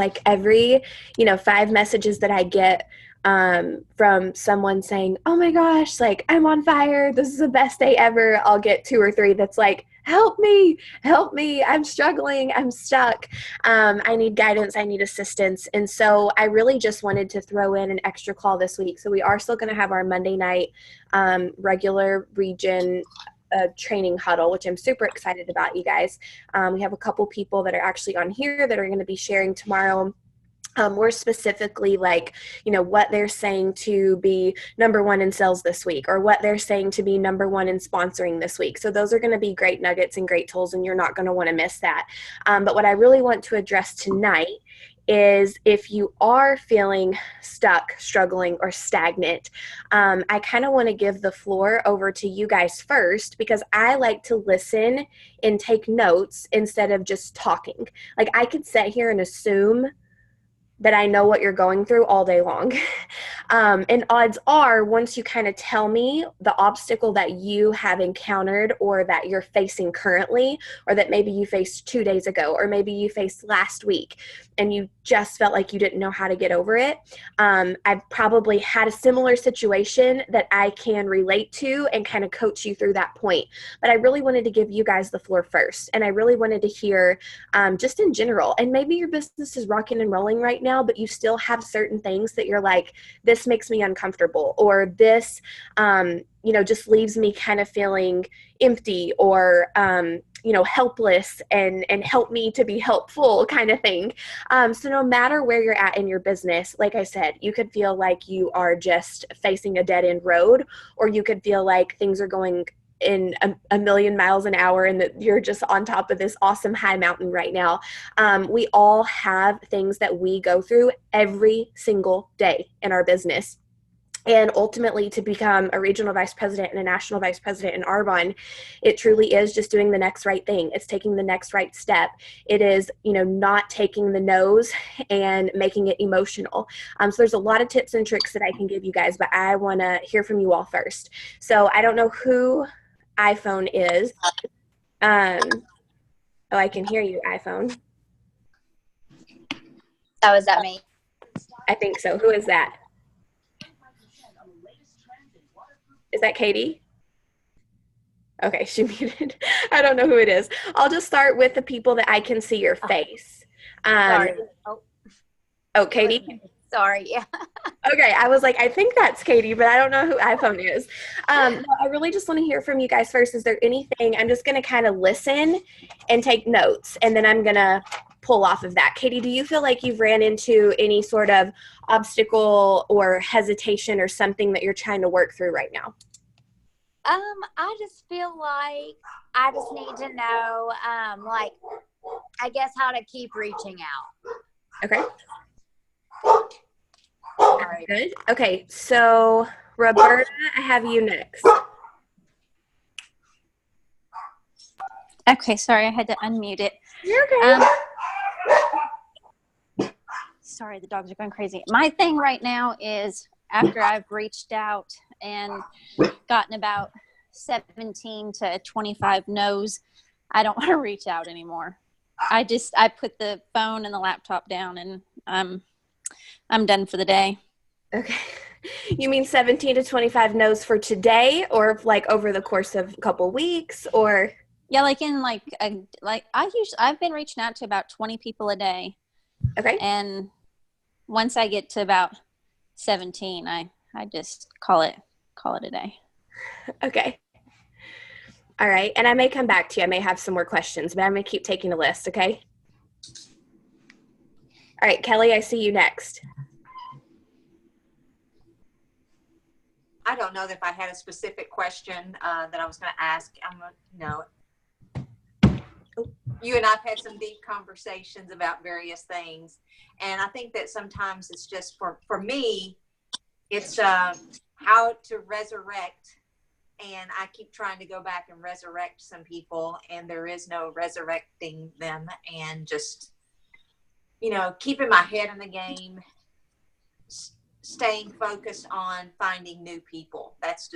like every, 5 messages that I get from someone saying, oh my gosh, like I'm on fire, this is the best day ever, I'll get 2 or 3 that's like, help me, I'm struggling, I'm stuck, I need guidance, I need assistance. And so I really just wanted to throw in an extra call this week. So we are still going to have our Monday night regular region training huddle, which I'm super excited about, you guys. We have a couple people that are actually on here that are going to be sharing tomorrow. More specifically, like, what they're saying to be number 1 in sales this week, or what they're saying to be number 1 in sponsoring this week. So those are going to be great nuggets and great tools, and you're not going to want to miss that. But what I really want to address tonight is if you are feeling stuck, struggling, or stagnant, I kind of want to give the floor over to you guys first, because I like to listen and take notes instead of just talking. Like, I could sit here and assume that I know what you're going through all day long. And odds are, once you kind of tell me the obstacle that you have encountered or that you're facing currently, or that maybe you faced 2 days ago, or maybe you faced last week, and you just felt like you didn't know how to get over it, I've probably had a similar situation that I can relate to and kind of coach you through that point. But I really wanted to give you guys the floor first. And I really wanted to hear just in general, and maybe your business is rocking and rolling right now, but you still have certain things that you're like, this makes me uncomfortable, or this, just leaves me kind of feeling empty, or, helpless, and help me to be helpful kind of thing. So no matter where you're at in your business, like I said, you could feel like you are just facing a dead end road, or you could feel like things are going in a million miles an hour and that you're just on top of this awesome high mountain right now. We all have things that we go through every single day in our business. And ultimately, to become a regional vice president and a national vice president in Arbonne, it truly is just doing the next right thing. It's taking the next right step. It is, not taking the no's and making it emotional. So there's a lot of tips and tricks that I can give you guys, but I want to hear from you all first. So I don't know who iPhone is. I can hear you, iPhone. Oh, is that me? I think so. Who is that? Is that Katie? Okay, she muted. I don't know who it is. I'll just start with the people that I can see your face. Sorry. Oh, Katie? Sorry, yeah. Okay, I was like, I think that's Katie, but I don't know who iPhone is. I really just want to hear from you guys first. Is there anything? I'm just going to kind of listen and take notes, and then I'm going to pull off of that. Katie, do you feel like you've ran into any sort of obstacle or hesitation or something that you're trying to work through right now? I just feel like I just need to know, I guess how to keep reaching out. Okay. Very good. Okay, so Roberta, I have you next. Okay, sorry, I had to unmute it. You're okay. Sorry, the dogs are going crazy. My thing right now is, after I've reached out and gotten about 17 to 25 no's, I don't want to reach out anymore. I put the phone and the laptop down, and I'm done for the day. Okay. You mean 17 to 25 no's for today, or like over the course of a couple weeks, or? Yeah, I've been reaching out to about 20 people a day. Okay. And once I get to about 17, I just call it a day. Okay. All right. And I may come back to you. I may have some more questions, but I'm going to keep taking a list. Okay. All right, Kelly, I see you next. I don't know that if I had a specific question that I was going to ask. You and I've had some deep conversations about various things. And I think that sometimes it's just for me, it's how to resurrect. And I keep trying to go back and resurrect some people, and there is no resurrecting them. And just, keeping my head in the game, staying focused on finding new people. That's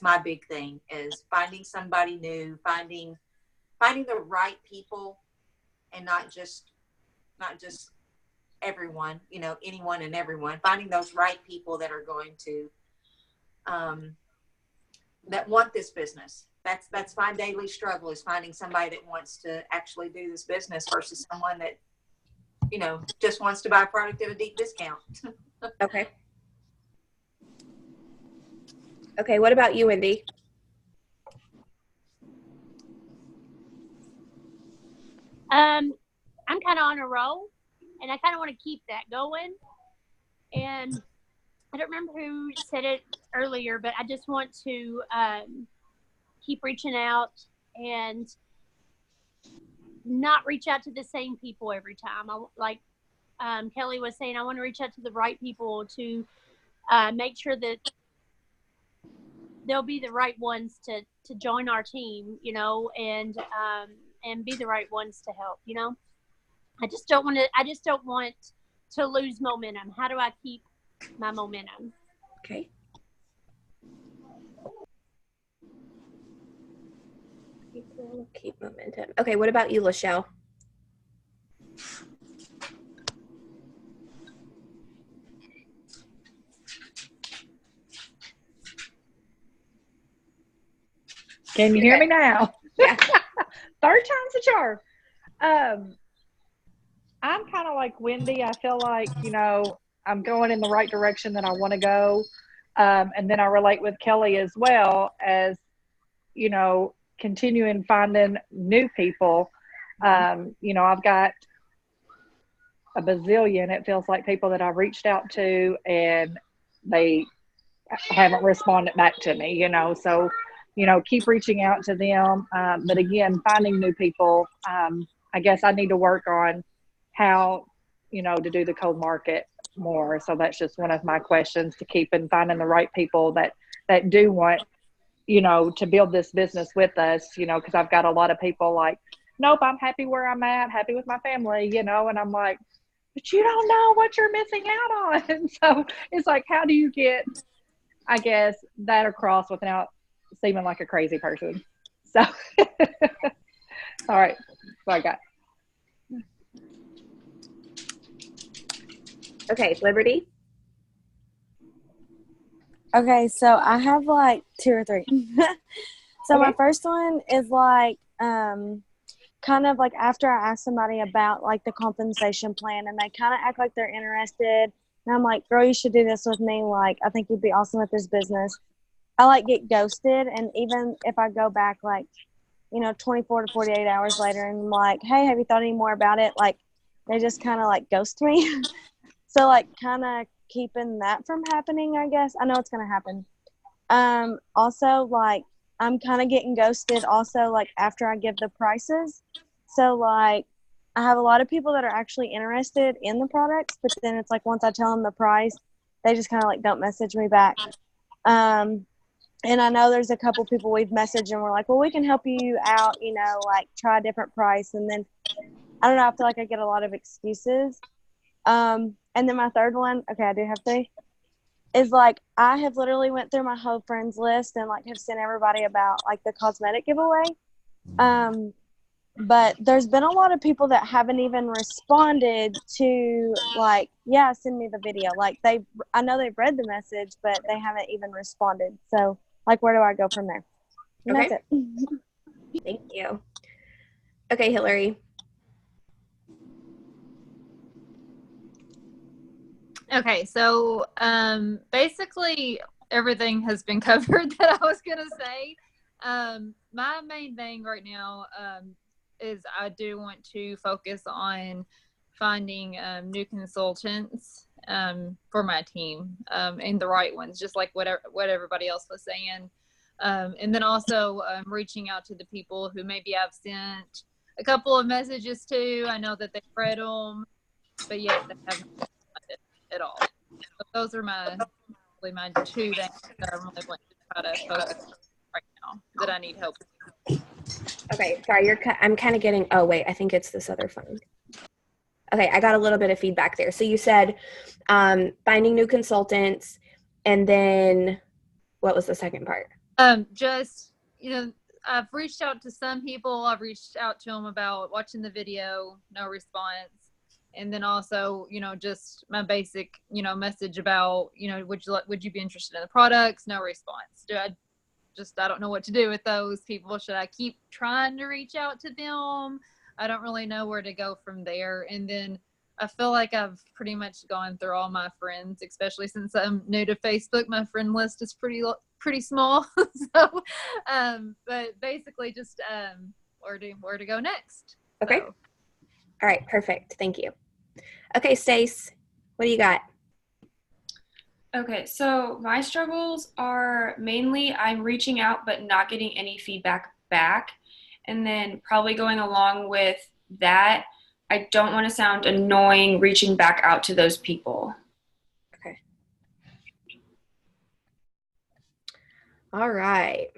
my big thing, is finding somebody new, finding the right people, and not just everyone, you know, anyone and everyone, finding those right people that are going to, that want this business. That's my daily struggle, is finding somebody that wants to actually do this business versus someone that, you know, just wants to buy a product at a deep discount. Okay. Okay, what about you, Wendy? I'm kind of on a roll, and I kind of want to keep that going. And I don't remember who said it earlier, but I just want to keep reaching out and not reach out to the same people every time. Like Kelly was saying, I want to reach out to the right people to make sure that they'll be the right ones to join our team, you know, and be the right ones to help, you know. I just don't want to lose momentum. How do I keep my momentum? Okay. Keep momentum. Okay, what about you, Lachelle? Can you hear me now? Yeah. Third time's a charm. I'm kind of like Wendy. I feel like, you know, I'm going in the right direction that I want to go. And then I relate with Kelly as well, as, you know, continuing finding new people. You know, I've got a bazillion, it feels like, people that I've reached out to, and they haven't responded back to me, you know. So, you know, keep reaching out to them. But again, finding new people, I guess I need to work on how, you know, to do the cold market more. So that's just one of my questions, to keep and finding the right people that do want, you know, to build this business with us, you know, because I've got a lot of people like, nope, I'm happy where I'm at, happy with my family, you know, and I'm like, but you don't know what you're missing out on. So it's like, how do you get, I guess, that across without seeming like a crazy person? So, all right, that's what I got. Okay, Liberty. Okay, so I have like 2 or 3. So Okay. my first one is like kind of like after I ask somebody about like the compensation plan, and they kind of act like they're interested, and I'm like, girl, you should do this with me, like I think you'd be awesome at this business. I like get ghosted, and even if I go back like, you know, 24 to 48 hours later and I'm like, hey, have you thought any more about it, like they just kind of like ghost me. So like kind of keeping that from happening, I guess. I know it's going to happen. Also, like I'm kind of getting ghosted also like after I give the prices. So like I have a lot of people that are actually interested in the products, but then it's like once I tell them the price, they just kind of like don't message me back. And I know there's a couple people we've messaged and we're like, well, we can help you out, you know, like try a different price. And then I don't know, I feel like I get a lot of excuses. And then my third one, okay, I do have 3, is like I have literally went through my whole friends list and like have sent everybody about like the cosmetic giveaway. But there's been a lot of people that haven't even responded to like, yeah, send me the video. Like I know they've read the message, but they haven't even responded. So like, where do I go from there? And Okay. that's it. Thank you. Okay, Hillary. Okay, so basically everything has been covered that I was gonna say. My main thing right now is I do want to focus on finding new consultants for my team, and the right ones, just like what everybody else was saying. And then also reaching out to the people who maybe I've sent a couple of messages to. I know that they've read them, but yet they haven't responded at all. So those are my 2 things that I really want to try to focus on right now that I need help with. Okay, sorry, I'm kind of getting, oh wait, I think it's this other phone. Okay, I got a little bit of feedback there. So you said finding new consultants, and then what was the second part? Just, you know, I've reached out to some people. I've reached out to them about watching the video, no response. And then also, just my basic, message about, would you be interested in the products? No response. I don't know what to do with those people. Should I keep trying to reach out to them? I don't really know where to go from there. And then I feel like I've pretty much gone through all my friends, especially since I'm new to Facebook. My friend list is pretty small. So, but basically just where to go next. Okay. So. All right. Perfect. Thank you. Okay, Stace, what do you got? Okay, so my struggles are mainly I'm reaching out but not getting any feedback back. And then probably going along with that, I don't want to sound annoying reaching back out to those people. Okay. All right.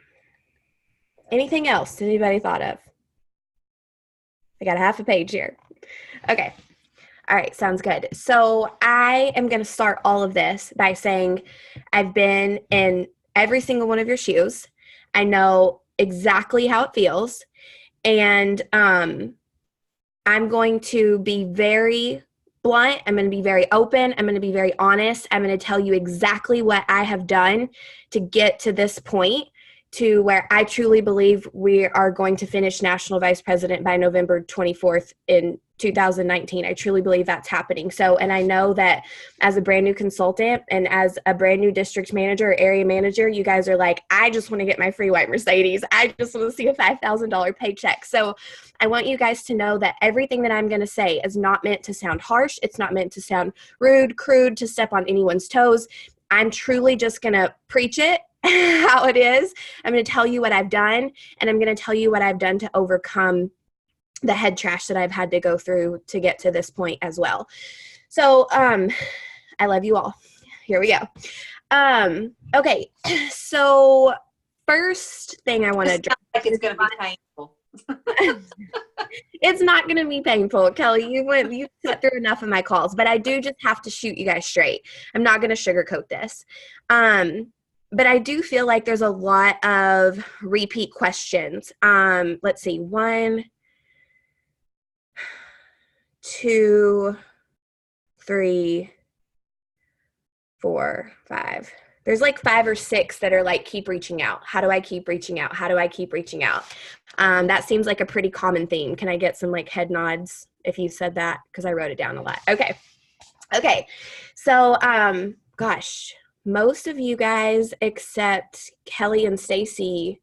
Anything else anybody thought of? I got a half a page here. Okay. All right, sounds good. So I am going to start all of this by saying I've been in every single one of your shoes. I know exactly how it feels. And I'm going to be very blunt. I'm going to be very open. I'm going to be very honest. I'm going to tell you exactly what I have done to get to this point, to where I truly believe we are going to finish national vice president by November 24th in 2019. I truly believe that's happening. So, and I know that as a brand new consultant and as a brand new district manager or area manager, you guys are like, I just want to get my free white Mercedes. I just want to see a $5,000 paycheck. So I want you guys to know that everything that I'm going to say is not meant to sound harsh. It's not meant to sound rude, crude, to step on anyone's toes. I'm truly just going to preach it how it is. I'm going to tell you what I've done, and I'm going to tell you what I've done to overcome the head trash that I've had to go through to get to this point as well. So, I love you all. Here we go. Okay. So first thing I want to address. Like it's going to be painful. It's not going to be painful, Kelly. You sat through enough of my calls, but I do just have to shoot you guys straight. I'm not going to sugarcoat this. But I do feel like there's a lot of repeat questions. Let's see, 1, 2, 3, 4, 5. There's like 5 or 6 that are like, keep reaching out. How do I keep reaching out? How do I keep reaching out? That seems like a pretty common theme. Can I get some like head nods if you said that? Because I wrote it down a lot. Okay. So, gosh, most of you guys except Kelly and Stacy,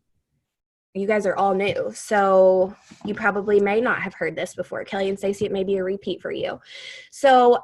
you guys are all new. So you probably may not have heard this before. Kelly and Stacy, it may be a repeat for you. So,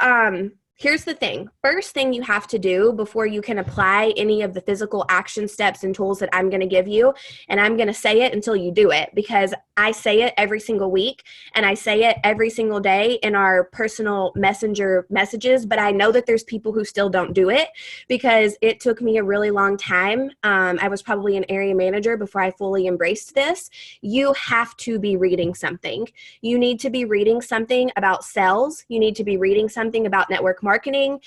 here's the thing. First thing you have to do before you can apply any of the physical action steps and tools that I'm going to give you, and I'm going to say it until you do it, because I say it every single week and I say it every single day in our personal messenger messages, but I know that there's people who still don't do it because it took me a really long time. I was probably an area manager before I fully embraced this. You have to be reading something. You need to be reading something about sales. You need to be reading something about network marketing,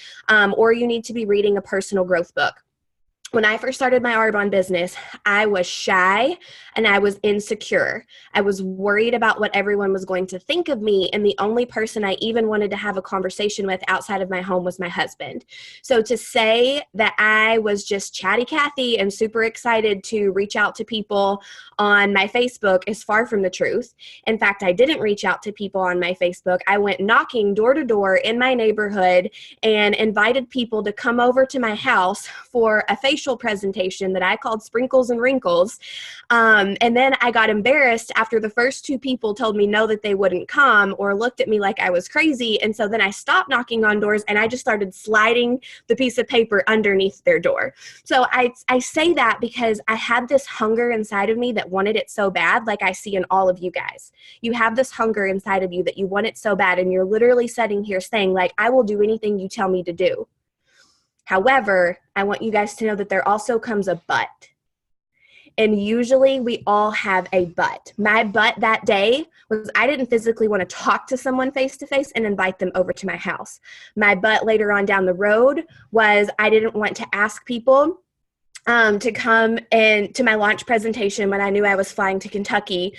or you need to be reading a personal growth book. When I first started my Arbonne business, I was shy and I was insecure. I was worried about what everyone was going to think of me, and the only person I even wanted to have a conversation with outside of my home was my husband. So to say that I was just chatty Cathy and super excited to reach out to people on my Facebook is far from the truth. In fact, I didn't reach out to people on my Facebook. I went knocking door to door in my neighborhood and invited people to come over to my house for a facial presentation that I called Sprinkles and Wrinkles. And then I got embarrassed after the first 2 people told me no, that they wouldn't come, or looked at me like I was crazy. And so then I stopped knocking on doors and I just started sliding the piece of paper underneath their door. So I say that because I had this hunger inside of me that wanted it so bad, like I see in all of you guys. You have this hunger inside of you that you want it so bad, and you're literally sitting here saying like, I will do anything you tell me to do. However, I want you guys to know that there also comes a but. And usually we all have a but. My but that day was I didn't physically want to talk to someone face to face and invite them over to my house. My but later on down the road was I didn't want to ask people to come and to my launch presentation when I knew I was flying to Kentucky,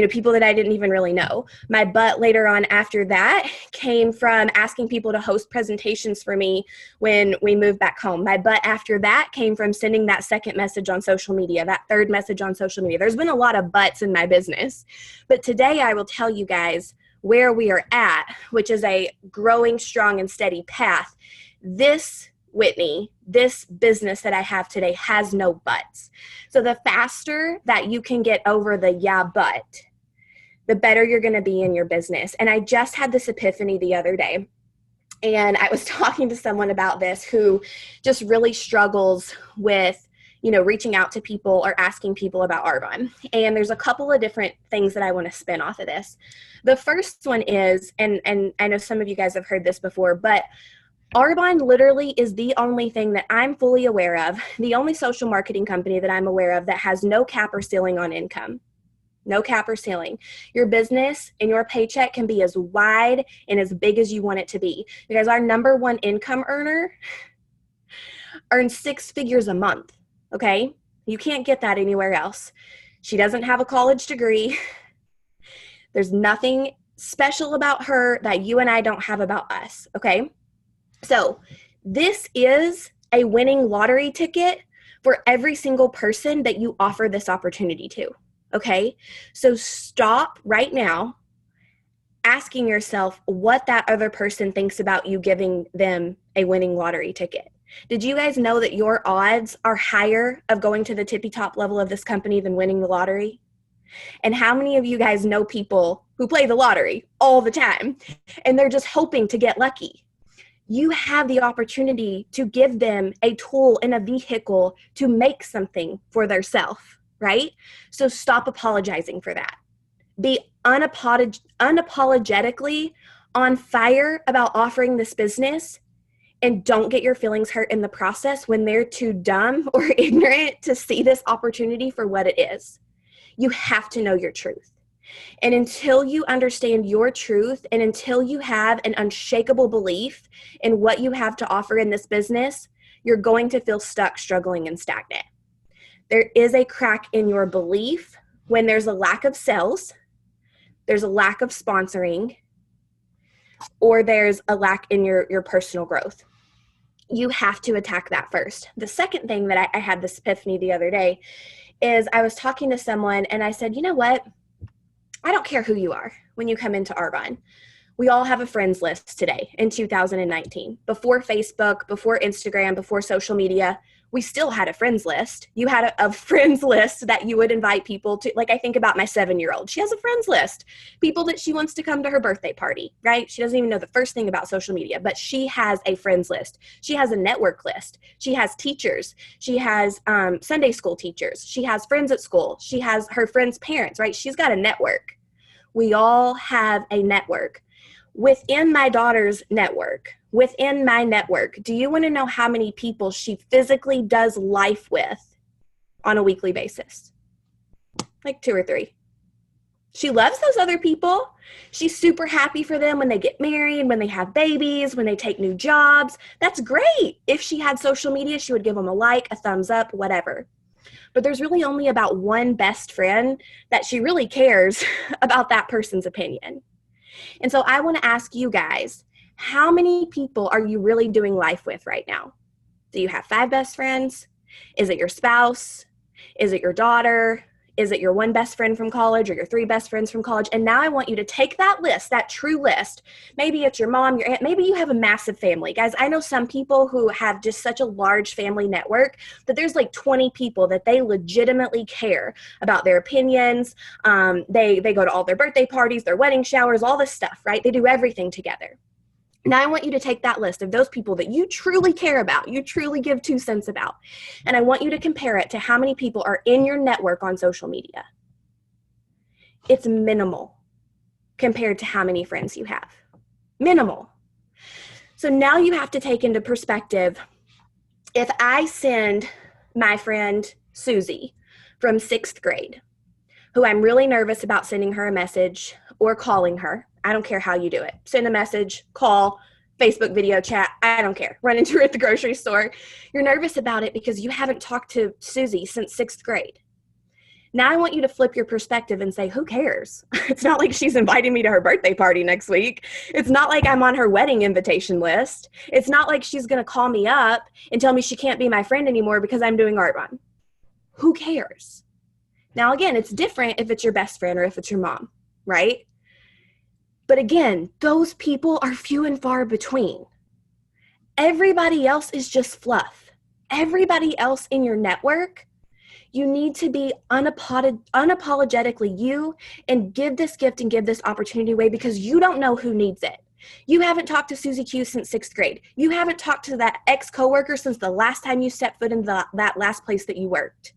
people that I didn't even really know. My butt later on after that came from asking people to host presentations for me when we moved back home. My butt after that came from sending that second message on social media, that third message on social media. There's been a lot of butts in my business. But today I will tell you guys where we are at, which is a growing, strong, and steady path. Whitney, this business that I have today has no buts. So the faster that you can get over the but, the better you're going to be in your business. And I just had this epiphany the other day. And I was talking to someone about this who just really struggles with, reaching out to people or asking people about Arbonne. And there's a couple of different things that I want to spin off of this. The first one is, and I know some of you guys have heard this before, but Arbonne literally is the only thing that I'm fully aware of, the only social marketing company that I'm aware of that has no cap or ceiling on income. No cap or ceiling. Your business and your paycheck can be as wide and as big as you want it to be. Because our number one income earner earns 6 figures a month, okay? You can't get that anywhere else. She doesn't have a college degree. There's nothing special about her that you and I don't have about us, okay? So this is a winning lottery ticket for every single person that you offer this opportunity to, okay? So stop right now asking yourself what that other person thinks about you giving them a winning lottery ticket. Did you guys know that your odds are higher of going to the tippy top level of this company than winning the lottery? And how many of you guys know people who play the lottery all the time and they're just hoping to get lucky? You have the opportunity to give them a tool and a vehicle to make something for themselves, right? So stop apologizing for that. Be unapologetically on fire about offering this business, and don't get your feelings hurt in the process when they're too dumb or ignorant to see this opportunity for what it is. You have to know your truth. And until you understand your truth and until you have an unshakable belief in what you have to offer in this business, you're going to feel stuck, struggling, and stagnant. There is a crack in your belief when there's a lack of sales, there's a lack of sponsoring, or there's a lack in your personal growth. You have to attack that first. The second thing that I had this epiphany the other day is I was talking to someone and I said, you know what? I don't care who you are when you come into Arbonne. We all have a friends list today in 2019. Before Facebook, before Instagram, before social media, we still had a friends list. You had a friends list that you would invite people to. Like I think about my 7-year-old. She has a friends list. People that she wants to come to her birthday party, right? She doesn't even know the first thing about social media, but she has a friends list. She has a network list. She has teachers. She has Sunday school teachers. She has friends at school. She has her friends' parents, right? She's got a network. We all have a network. Within my daughter's network, within my network, do you want to know how many people she physically does life with on a weekly basis? Like 2 or 3. She loves those other people. She's super happy for them when they get married, when they have babies, when they take new jobs. That's great. If she had social media, she would give them a like, a thumbs up, whatever. But there's really only about one best friend that she really cares about that person's opinion. And so I want to ask you guys, how many people are you really doing life with right now? Do you have 5 best friends? Is it your spouse? Is it your daughter? Is it your one best friend from college or your 3 best friends from college? And now I want you to take that list, that true list. Maybe it's your mom, your aunt. Maybe you have a massive family. Guys, I know some people who have just such a large family network that there's like 20 people that they legitimately care about their opinions. They go to all their birthday parties, their wedding showers, all this stuff, right? They do everything together. Now I want you to take that list of those people that you truly care about, you truly give 2 cents about, and I want you to compare it to how many people are in your network on social media. It's minimal compared to how many friends you have. Minimal. So now you have to take into perspective, if I send my friend Susie from 6th grade, who I'm really nervous about sending her a message or calling her, I don't care how you do it. Send a message, call, Facebook video chat, I don't care. Run into her at the grocery store. You're nervous about it because you haven't talked to Susie since 6th grade. Now I want you to flip your perspective and say, who cares? It's not like she's inviting me to her birthday party next week. It's not like I'm on her wedding invitation list. It's not like she's going to call me up and tell me she can't be my friend anymore because I'm doing art run. Who cares? Now, again, it's different if it's your best friend or if it's your mom, right? But again, those people are few and far between. Everybody else is just fluff. Everybody else in your network, you need to be unapologetically you and give this gift and give this opportunity away because you don't know who needs it. You haven't talked to Susie Q since 6th grade. You haven't talked to that ex-coworker since the last time you stepped foot in that last place that you worked.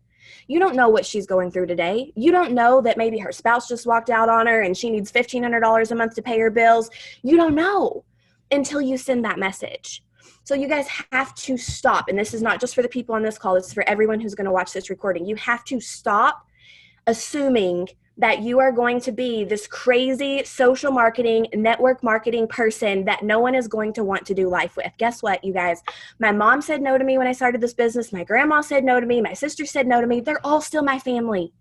You don't know what she's going through today. You don't know that maybe her spouse just walked out on her and she needs $1,500 a month to pay her bills. You don't know until you send that message. So you guys have to stop. And this is not just for the people on this call. It's for everyone who's going to watch this recording. You have to stop assuming that you are going to be this crazy social marketing, network marketing person that no one is going to want to do life with. Guess what, you guys? My mom said no to me when I started this business. My grandma said no to me. My sister said no to me. They're all still my family.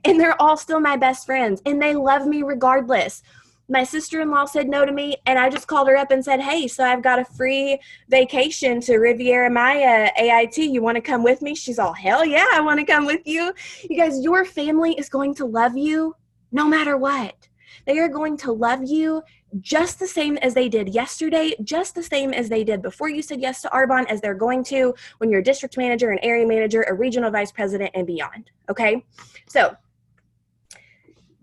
And they're all still my best friends. And they love me regardless. My sister-in-law said no to me, and I just called her up and said, hey, so I've got a free vacation to Riviera Maya AIT. You want to come with me? She's all, hell yeah, I want to come with you. You guys, your family is going to love you no matter what. They are going to love you just the same as they did yesterday, just the same as they did before you said yes to Arbonne, as they're going to when you're a district manager, an area manager, a regional vice president, and beyond, okay? So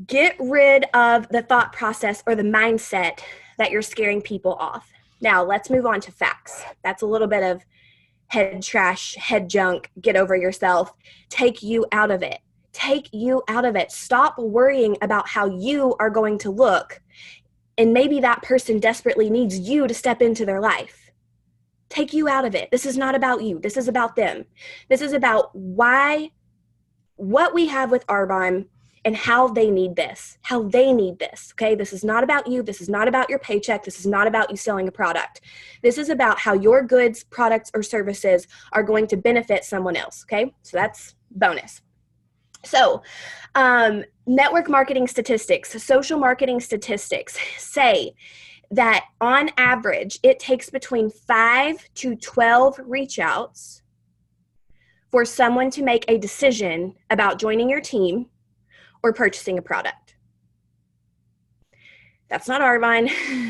get rid of the thought process or the mindset that you're scaring people off. Now, let's move on to facts. That's a little bit of head trash, head junk, get over yourself. Take you out of it. Take you out of it. Stop worrying about how you are going to look, and maybe that person desperately needs you to step into their life. Take you out of it. This is not about you. This is about them. This is about what we have with Arbonne and how they need this, okay? This is not about you. This is not about your paycheck. This is not about you selling a product. This is about how your goods, products, or services are going to benefit someone else, okay? So that's bonus. So network marketing statistics, social marketing statistics say that on average, it takes between 5 to 12 reach outs for someone to make a decision about joining your team or purchasing a product. That's not Arbonne,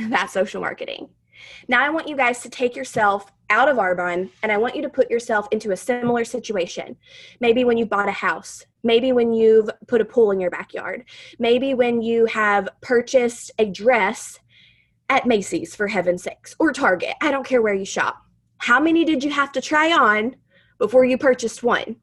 that's social marketing. Now I want you guys to take yourself out of Arbonne, and I want you to put yourself into a similar situation. Maybe when you bought a house, maybe when you've put a pool in your backyard, maybe when you have purchased a dress at Macy's, for heaven's sakes, or Target. I don't care where you shop. How many did you have to try on before you purchased one?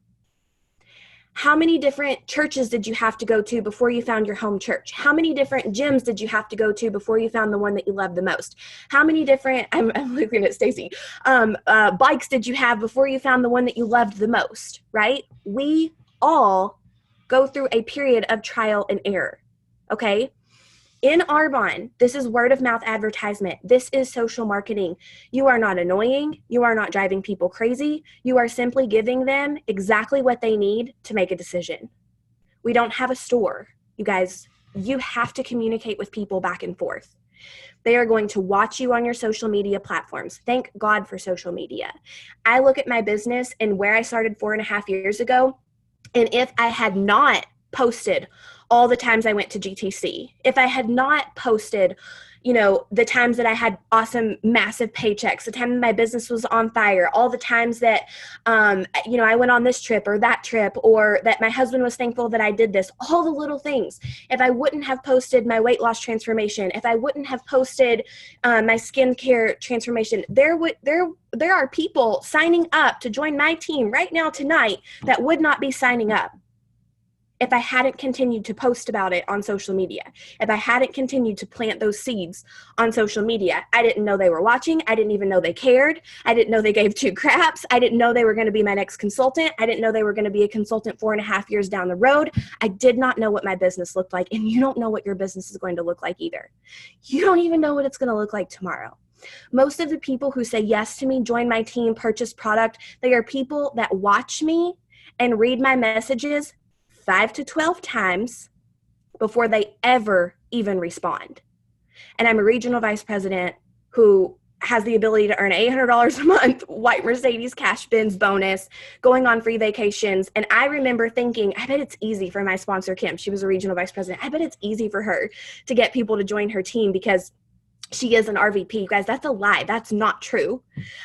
How many different churches did you have to go to before you found your home church? How many different gyms did you have to go to before you found the one that you loved the most? How many different, I'm looking at Stacy, bikes did you have before you found the one that you loved the most, right? We all go through a period of trial and error, okay? In Arbonne, this is word of mouth advertisement. This is social marketing. You are not annoying. You are not driving people crazy. You are simply giving them exactly what they need to make a decision. We don't have a store. You guys, you have to communicate with people back and forth. They are going to watch you on your social media platforms. Thank God for social media. I look at my business and where I started 4.5 years ago, and if I had not posted all the times I went to GTC, if I had not posted, the times that I had awesome, massive paychecks, the time my business was on fire, all the times that, I went on this trip or that trip, or that my husband was thankful that I did this, all the little things. If I wouldn't have posted my weight loss transformation, if I wouldn't have posted my skincare transformation, there are people signing up to join my team right now tonight that would not be signing up if I hadn't continued to post about it on social media, if I hadn't continued to plant those seeds on social media. I didn't know they were watching. I didn't even know they cared. I didn't know they gave two craps. I didn't know they were going to be my next consultant. I didn't know they were going to be a consultant 4.5 years down the road. I did not know what my business looked like, and you don't know what your business is going to look like either. You don't even know what it's going to look like tomorrow. Most of the people who say yes to me, join my team, purchase product, they are people that watch me and read my messages 5 to 12 times before they ever even respond. And I'm a regional vice president who has the ability to earn $800 a month, white Mercedes cash bins bonus, going on free vacations. And I remember thinking, I bet it's easy for my sponsor, Kim. She was a regional vice president. I bet it's easy for her to get people to join her team because she is an RVP. You guys, that's a lie. That's not true.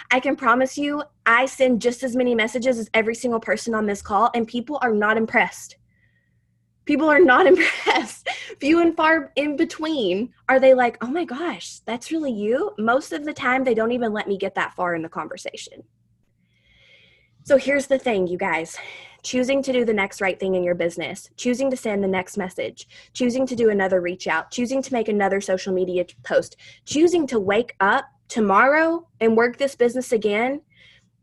I can promise you, I send just as many messages as every single person on this call, and people are not impressed. People are not impressed. Few and far in between are they like, oh my gosh, that's really you? Most of the time, they don't even let me get that far in the conversation. So here's the thing, you guys. Choosing to do the next right thing in your business, choosing to send the next message, choosing to do another reach out, choosing to make another social media post, choosing to wake up tomorrow and work this business again,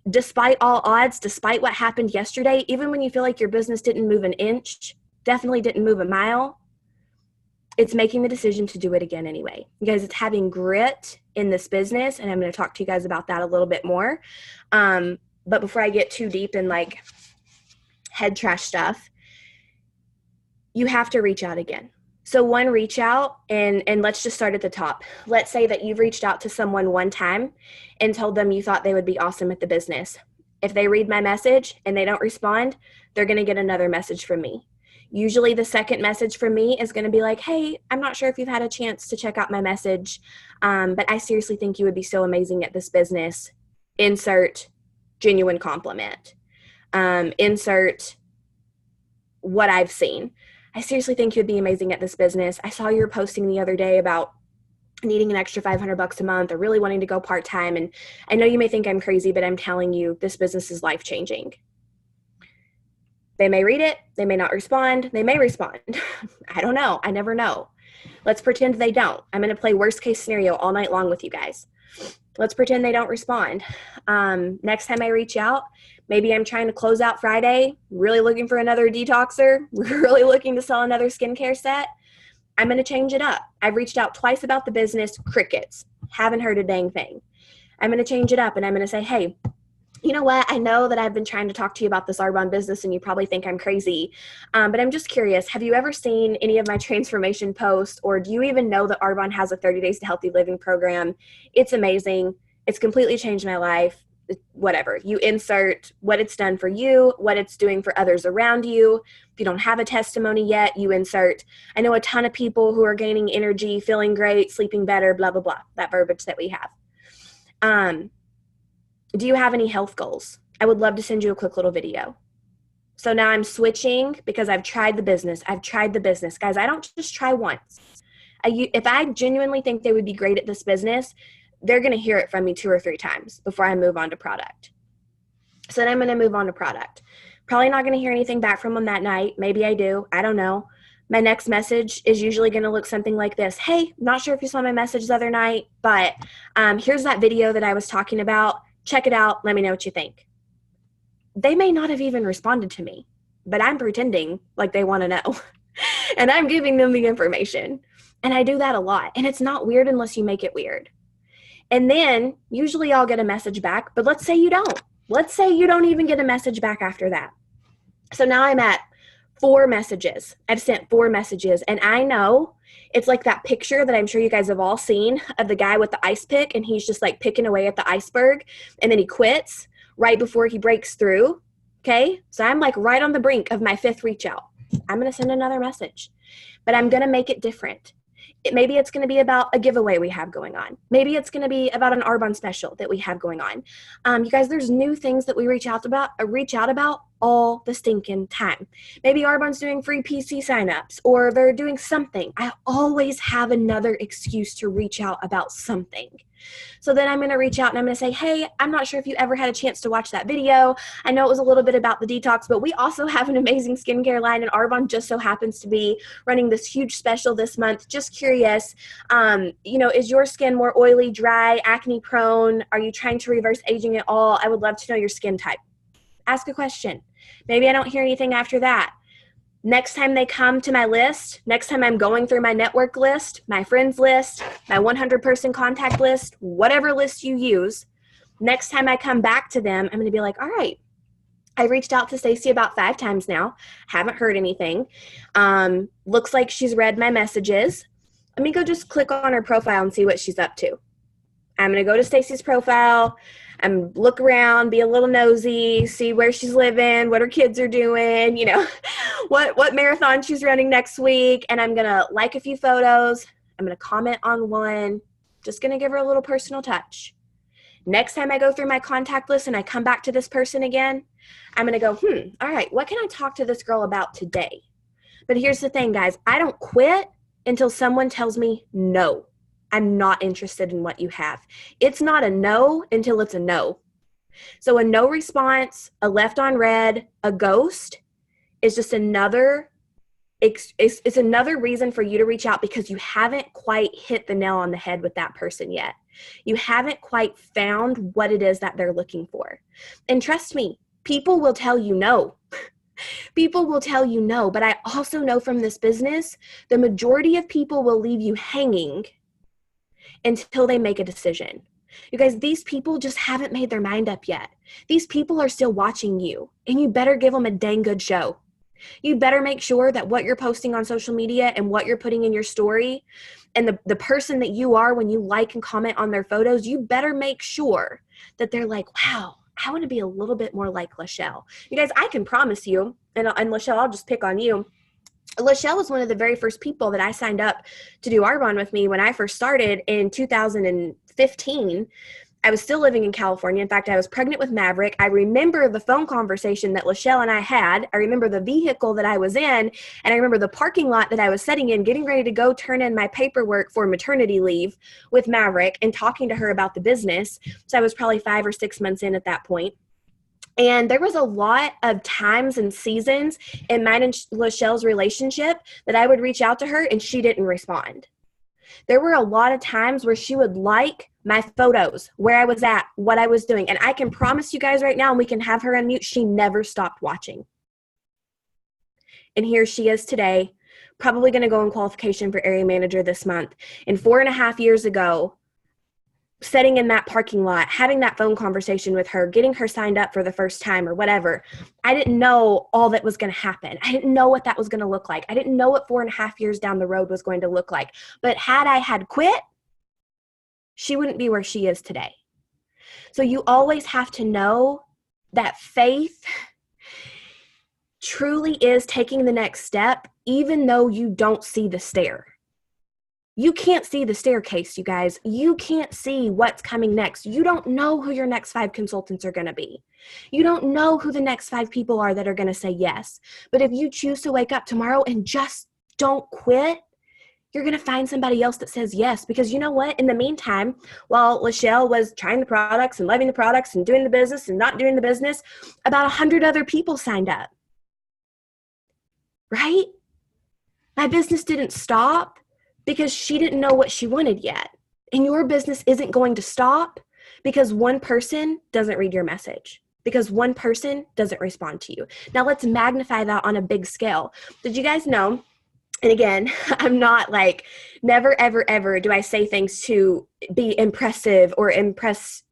despite all odds, despite what happened yesterday, even when you feel like your business didn't move an inch, definitely didn't move a mile, it's making the decision to do it again anyway. You guys, it's having grit in this business, and I'm going to talk to you guys about that a little bit more. But before I get too deep in like head trash stuff, you have to reach out again. So one, reach out, and let's just start at the top. Let's say that you've reached out to someone one time and told them you thought they would be awesome at the business. If they read my message and they don't respond, they're going to get another message from me. Usually the second message from me is going to be like, hey, I'm not sure if you've had a chance to check out my message, but I seriously think you would be so amazing at this business. Insert genuine compliment. Insert what I've seen. I seriously think you'd be amazing at this business. I saw you were posting the other day about needing an extra $500 a month or really wanting to go part-time. And I know you may think I'm crazy, but I'm telling you, this business is life-changing. They may read it. They may not respond. They may respond. I don't know. I never know. Let's pretend they don't. I'm going to play worst case scenario all night long with you guys. Let's pretend they don't respond. Next time I reach out, maybe I'm trying to close out Friday, really looking for another detoxer, really looking to sell another skincare set. I'm going to change it up. I've reached out twice about the business, crickets. Haven't heard a dang thing. I'm going to change it up, and I'm going to say, hey, you know what? I know that I've been trying to talk to you about this Arbonne business, and you probably think I'm crazy, but I'm just curious. Have you ever seen any of my transformation posts, or do you even know that Arbonne has a 30 Days to Healthy Living program? It's amazing. It's completely changed my life. Whatever. You insert what it's done for you, what it's doing for others around you. If you don't have a testimony yet, you insert, I know a ton of people who are gaining energy, feeling great, sleeping better, blah, blah, blah, that verbiage that we have. Do you have any health goals? I would love to send you a quick little video. So now I'm switching because I've tried the business. Guys, I don't just try once. If I genuinely think they would be great at this business, they're going to hear it from me 2 or 3 times before I move on to product. So then I'm going to move on to product. Probably not going to hear anything back from them that night. Maybe I do. I don't know. My next message is usually going to look something like this. Hey, not sure if you saw my message the other night, but here's that video that I was talking about. Check it out. Let me know what you think. They may not have even responded to me, but I'm pretending like they want to know. And I'm giving them the information. And I do that a lot. And it's not weird unless you make it weird. And then usually I'll get a message back, but let's say you don't. Let's say you don't even get a message back after that. So now I'm at 4 messages. I've sent 4 messages, and I know it's like that picture that I'm sure you guys have all seen of the guy with the ice pick, and he's just like picking away at the iceberg, and then he quits right before he breaks through. Okay. So I'm like right on the brink of my 5th reach out. I'm going to send another message, but I'm going to make it different. Maybe it's going to be about a giveaway we have going on. Maybe it's going to be about an Arbonne special that we have going on. You guys, there's new things that we reach out about all the stinking time. Maybe Arbonne's doing free PC signups, or they're doing something. I always have another excuse to reach out about something. So then I'm going to reach out and I'm going to say, hey, I'm not sure if you ever had a chance to watch that video. I know it was a little bit about the detox, but we also have an amazing skincare line, and Arbonne just so happens to be running this huge special this month. Just curious, is your skin more oily, dry, acne prone? Are you trying to reverse aging at all? I would love to know your skin type. Ask a question. Maybe I don't hear anything after that. Next time they come to my list, next time I'm going through my network list, my friends list, my 100-person contact list, whatever list you use, next time I come back to them, I'm going to be like, all right, I reached out to Stacy about 5 times now. Haven't heard anything. Looks like she's read my messages. Let me go just click on her profile and see what she's up to. I'm going to go to Stacy's profile. I'm look around, be a little nosy, see where she's living, what her kids are doing, you know, what marathon she's running next week. And I'm going to like a few photos. I'm going to comment on one. Just going to give her a little personal touch. Next time I go through my contact list and I come back to this person again, I'm going to go, all right, what can I talk to this girl about today? But here's the thing, guys. I don't quit until someone tells me no. I'm not interested in what you have. It's not a no until it's a no. So a no response, a left on red, a ghost is just another, it's another reason for you to reach out because you haven't quite hit the nail on the head with that person yet. You haven't quite found what it is that they're looking for. And trust me, people will tell you no. People will tell you no, but I also know from this business, the majority of people will leave you hanging until they make a decision. You guys, these people just haven't made their mind up yet. These people are still watching you, and you better give them a dang good show. You better make sure that what you're posting on social media and what you're putting in your story and the person that you are when you like and comment on their photos, you better make sure that they're like, wow, I want to be a little bit more like Lachelle. You guys, I can promise you, and Lachelle, I'll just pick on you. Lachelle was one of the very first people that I signed up to do Arbonne with me when I first started in 2015. I was still living in California. In fact, I was pregnant with Maverick. I remember the phone conversation that Lachelle and I had. I remember the vehicle that I was in, and I remember the parking lot that I was sitting in, getting ready to go turn in my paperwork for maternity leave with Maverick and talking to her about the business. So I was probably 5 or 6 months in at that point. And there was a lot of times and seasons in mine and Lachelle's relationship that I would reach out to her and she didn't respond. There were a lot of times where she would like my photos, where I was at, what I was doing. And I can promise you guys right now, and we can have her unmute, she never stopped watching. And here she is today, probably going to go in qualification for area manager this month. And 4.5 years ago, sitting in that parking lot, having that phone conversation with her, getting her signed up for the first time or whatever, I didn't know all that was going to happen. I didn't know what that was going to look like. I didn't know what 4.5 years down the road was going to look like. But had I had quit, she wouldn't be where she is today. So you always have to know that faith truly is taking the next step, even though you don't see the stair. You can't see the staircase, you guys. You can't see what's coming next. You don't know who your next 5 consultants are going to be. You don't know who the next 5 people are that are going to say yes. But if you choose to wake up tomorrow and just don't quit, you're going to find somebody else that says yes. Because you know what? In the meantime, while Lachelle was trying the products and loving the products and doing the business and not doing the business, about 100 other people signed up. Right? My business didn't stop because she didn't know what she wanted yet. And your business isn't going to stop because one person doesn't read your message, because one person doesn't respond to you. Now let's magnify that on a big scale. Did you guys know? And again, I'm not like, never, ever, ever do I say things to be impressive or impress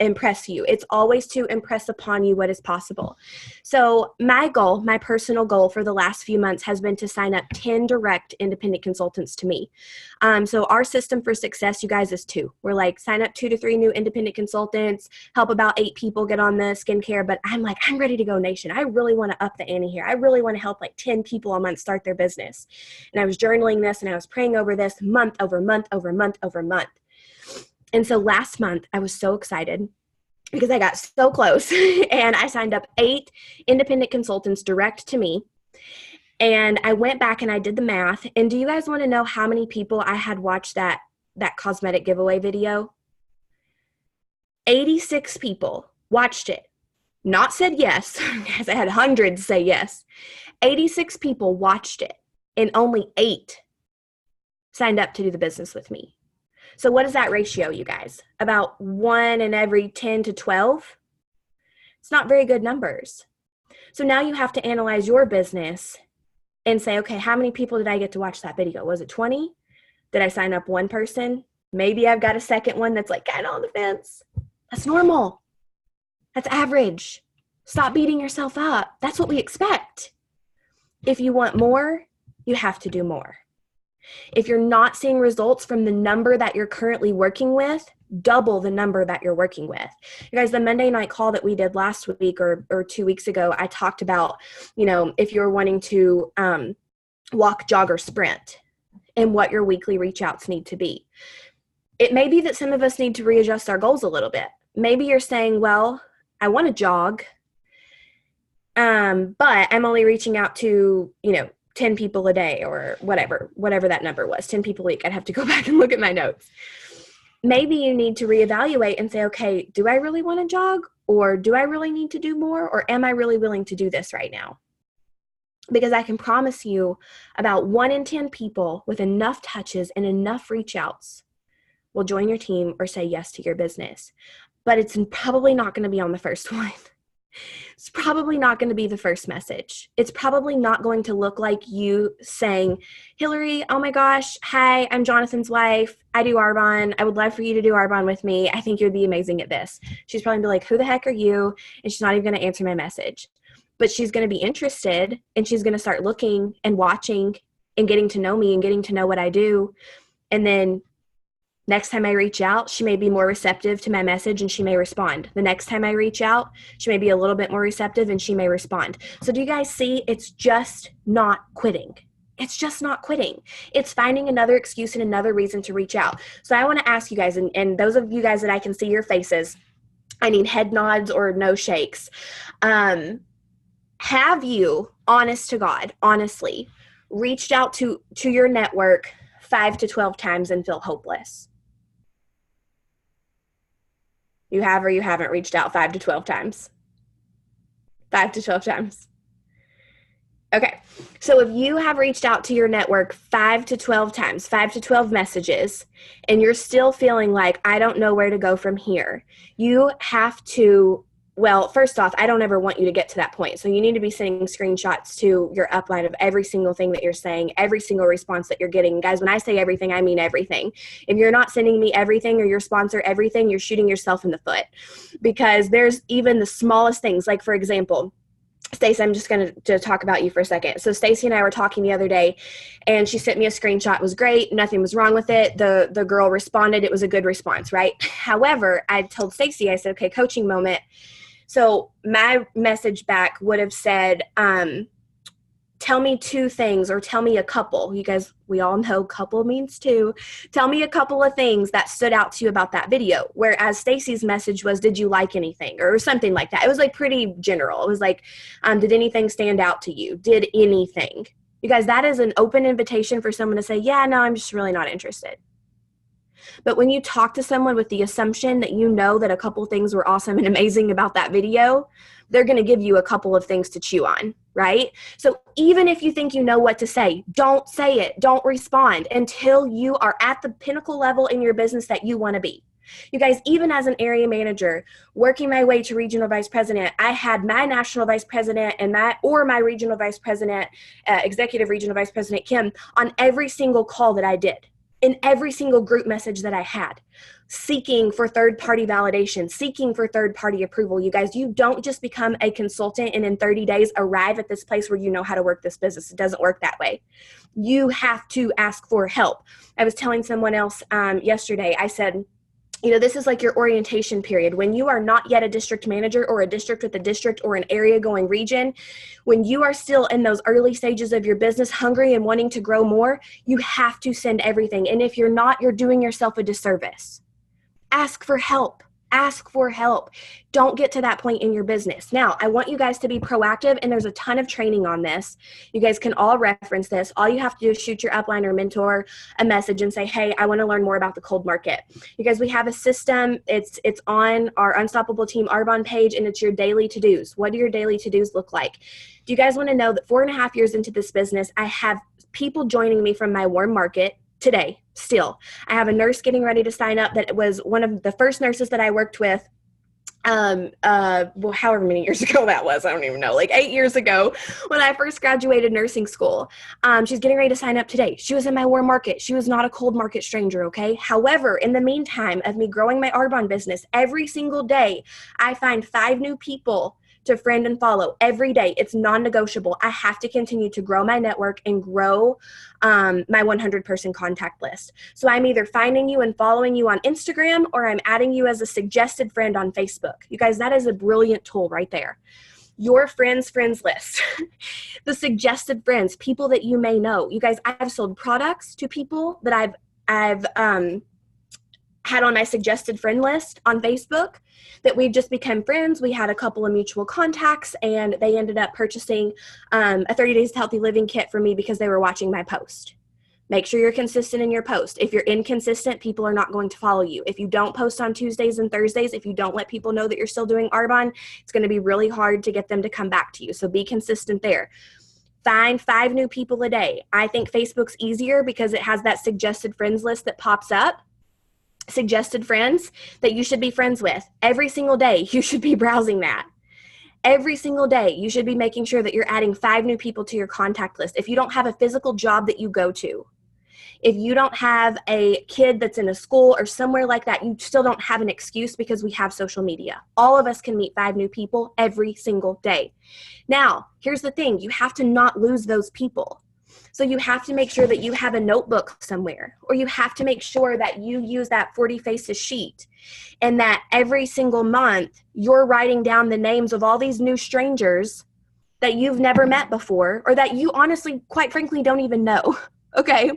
you. It's always to impress upon you what is possible. So my goal, my personal goal for the last few months has been to sign up 10 direct independent consultants to me. So our system for success, you guys, is 2. We're like, sign up 2 to 3 new independent consultants, help about 8 people get on the skincare. But I'm like, I'm ready to go nation. I really want to up the ante here. I really want to help like 10 people a month start their business. And I was journaling this and I was praying over this month over month over month over month. And so last month I was so excited because I got so close and I signed up 8 independent consultants direct to me. And I went back and I did the math. And do you guys want to know how many people I had watched that cosmetic giveaway video? 86 people watched it. Not said yes, because I had hundreds say yes. 86 people watched it and only 8 signed up to do the business with me. So what is that ratio, you guys? About 1 in every 10 to 12? It's not very good numbers. So now you have to analyze your business and say, okay, how many people did I get to watch that video? Was it 20? Did I sign up one person? Maybe I've got a second one that's like kind of on the fence. That's normal. That's average. Stop beating yourself up. That's what we expect. If you want more, you have to do more. If you're not seeing results from the number that you're currently working with, double the number that you're working with. You guys, the Monday night call that we did last week or 2 weeks ago, I talked about, if you're wanting to walk, jog, or sprint, and what your weekly reach outs need to be. It may be that some of us need to readjust our goals a little bit. Maybe you're saying, well, I want to jog, but I'm only reaching out to, 10 people a day or whatever that number was, 10 people a week. I'd have to go back and look at my notes. Maybe you need to reevaluate and say, okay, do I really want to jog, or do I really need to do more, or am I really willing to do this right now? Because I can promise you about 1 in 10 people with enough touches and enough reach outs will join your team or say yes to your business. But it's probably not going to be on the first one. It's probably not going to be the first message. It's probably not going to look like you saying, Hillary, oh my gosh, hi, I'm Jonathan's wife. I do Arbonne. I would love for you to do Arbonne with me. I think you'd be amazing at this. She's probably going to be like, who the heck are you? And she's not even going to answer my message. But she's going to be interested, and she's going to start looking and watching and getting to know me and getting to know what I do. And then next time I reach out, she may be more receptive to my message and she may respond. The next time I reach out, she may be a little bit more receptive and she may respond. So do you guys see? It's just not quitting. It's just not quitting. It's finding another excuse and another reason to reach out. So I want to ask you guys, and those of you guys that I can see your faces, I need head nods or no shakes. Have you, honest to God, honestly, reached out to your network 5 to 12 times and feel hopeless? You have or you haven't reached out 5 to 12 times? 5 to 12 times. Okay. So if you have reached out to your network 5 to 12 times, 5 to 12 messages, and you're still feeling like, I don't know where to go from here, you have to, well, first off, I don't ever want you to get to that point. So you need to be sending screenshots to your upline of every single thing that you're saying, every single response that you're getting. Guys, when I say everything, I mean everything. If you're not sending me everything or your sponsor everything, you're shooting yourself in the foot, because there's even the smallest things. Like, for example, Stacey, I'm just going to talk about you for a second. So Stacey and I were talking the other day, and she sent me a screenshot. It was great. Nothing was wrong with it. The girl responded. It was a good response, right? However, I told Stacey, I said, okay, coaching moment. So my message back would have said, tell me 2 things, or tell me a couple. You guys, we all know couple means 2. Tell me a couple of things that stood out to you about that video. Whereas Stacey's message was, did you like anything, or something like that. It was like pretty general. It was like, did anything stand out to you? Did anything? You guys, that is an open invitation for someone to say, yeah, no, I'm just really not interested. But when you talk to someone with the assumption that you know that a couple things were awesome and amazing about that video, they're going to give you a couple of things to chew on, right? So even if you think you know what to say, don't say it. Don't respond until you are at the pinnacle level in your business that you want to be. You guys, even as an area manager, working my way to regional vice president, I had my national vice president and my regional vice president, executive regional vice president, Kim, on every single call that I did, in every single group message that I had, seeking for third-party validation, seeking for third-party approval. You guys, you don't just become a consultant and in 30 days arrive at this place where you know how to work this business. It doesn't work that way. You have to ask for help. I was telling someone else yesterday, I said, this is like your orientation period. When you are not yet a district manager or a district with a district or an area going region, when you are still in those early stages of your business, hungry and wanting to grow more, you have to send everything. And if you're not, you're doing yourself a disservice. Ask for help. Ask for help. Don't get to that point in your business. Now, I want you guys to be proactive, and there's a ton of training on this. You guys can all reference this. All you have to do is shoot your upline or mentor a message and say, hey, I want to learn more about the cold market. You guys, we have a system. It's on our Unstoppable Team Arbonne page, and it's your daily to-dos. What do your daily to-dos look like? Do you guys want to know that 4.5 years into this business, I have people joining me from my warm market today still. I have a nurse getting ready to sign up that was one of the first nurses that I worked with well, however many years ago that was, I don't even know, like 8 years ago when I first graduated nursing school. She's getting ready to sign up today. She was in my warm market. She was not a cold market stranger, okay? However, in the meantime of me growing my Arbonne business, every single day, I find 5 new people to friend and follow every day. It's non-negotiable. I have to continue to grow my network and grow my 100-person contact list. So I'm either finding you and following you on Instagram, or I'm adding you as a suggested friend on Facebook. You guys, that is a brilliant tool right there. Your friends list. The suggested friends, people that you may know. You guys, I've sold products to people that I've had on my suggested friend list on Facebook that we've just become friends. We had a couple of mutual contacts, and they ended up purchasing a 30 Days to Healthy Living kit for me because they were watching my post. Make sure you're consistent in your post. If you're inconsistent, people are not going to follow you. If you don't post on Tuesdays and Thursdays, if you don't let people know that you're still doing Arbonne, it's going to be really hard to get them to come back to you. So be consistent there. Find 5 new people a day. I think Facebook's easier because it has that suggested friends list that pops up. Suggested friends that you should be friends with. Every single day, you should be browsing that. Every single day, you should be making sure that you're adding 5 new people to your contact list. If you don't have a physical job that you go to, if you don't have a kid that's in a school or somewhere like that, you still don't have an excuse because we have social media. All of us can meet 5 new people every single day. Now, here's the thing. You have to not lose those people. So you have to make sure that you have a notebook somewhere, or you have to make sure that you use that 40 faces sheet, and that every single month you're writing down the names of all these new strangers that you've never met before, or that you honestly, quite frankly, don't even know. Okay.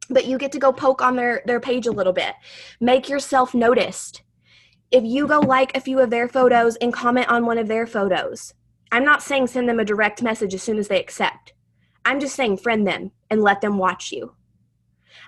But you get to go poke on their page a little bit. Make yourself noticed. If you go like a few of their photos and comment on one of their photos, I'm not saying send them a direct message as soon as they accept. I'm just saying friend them and let them watch you.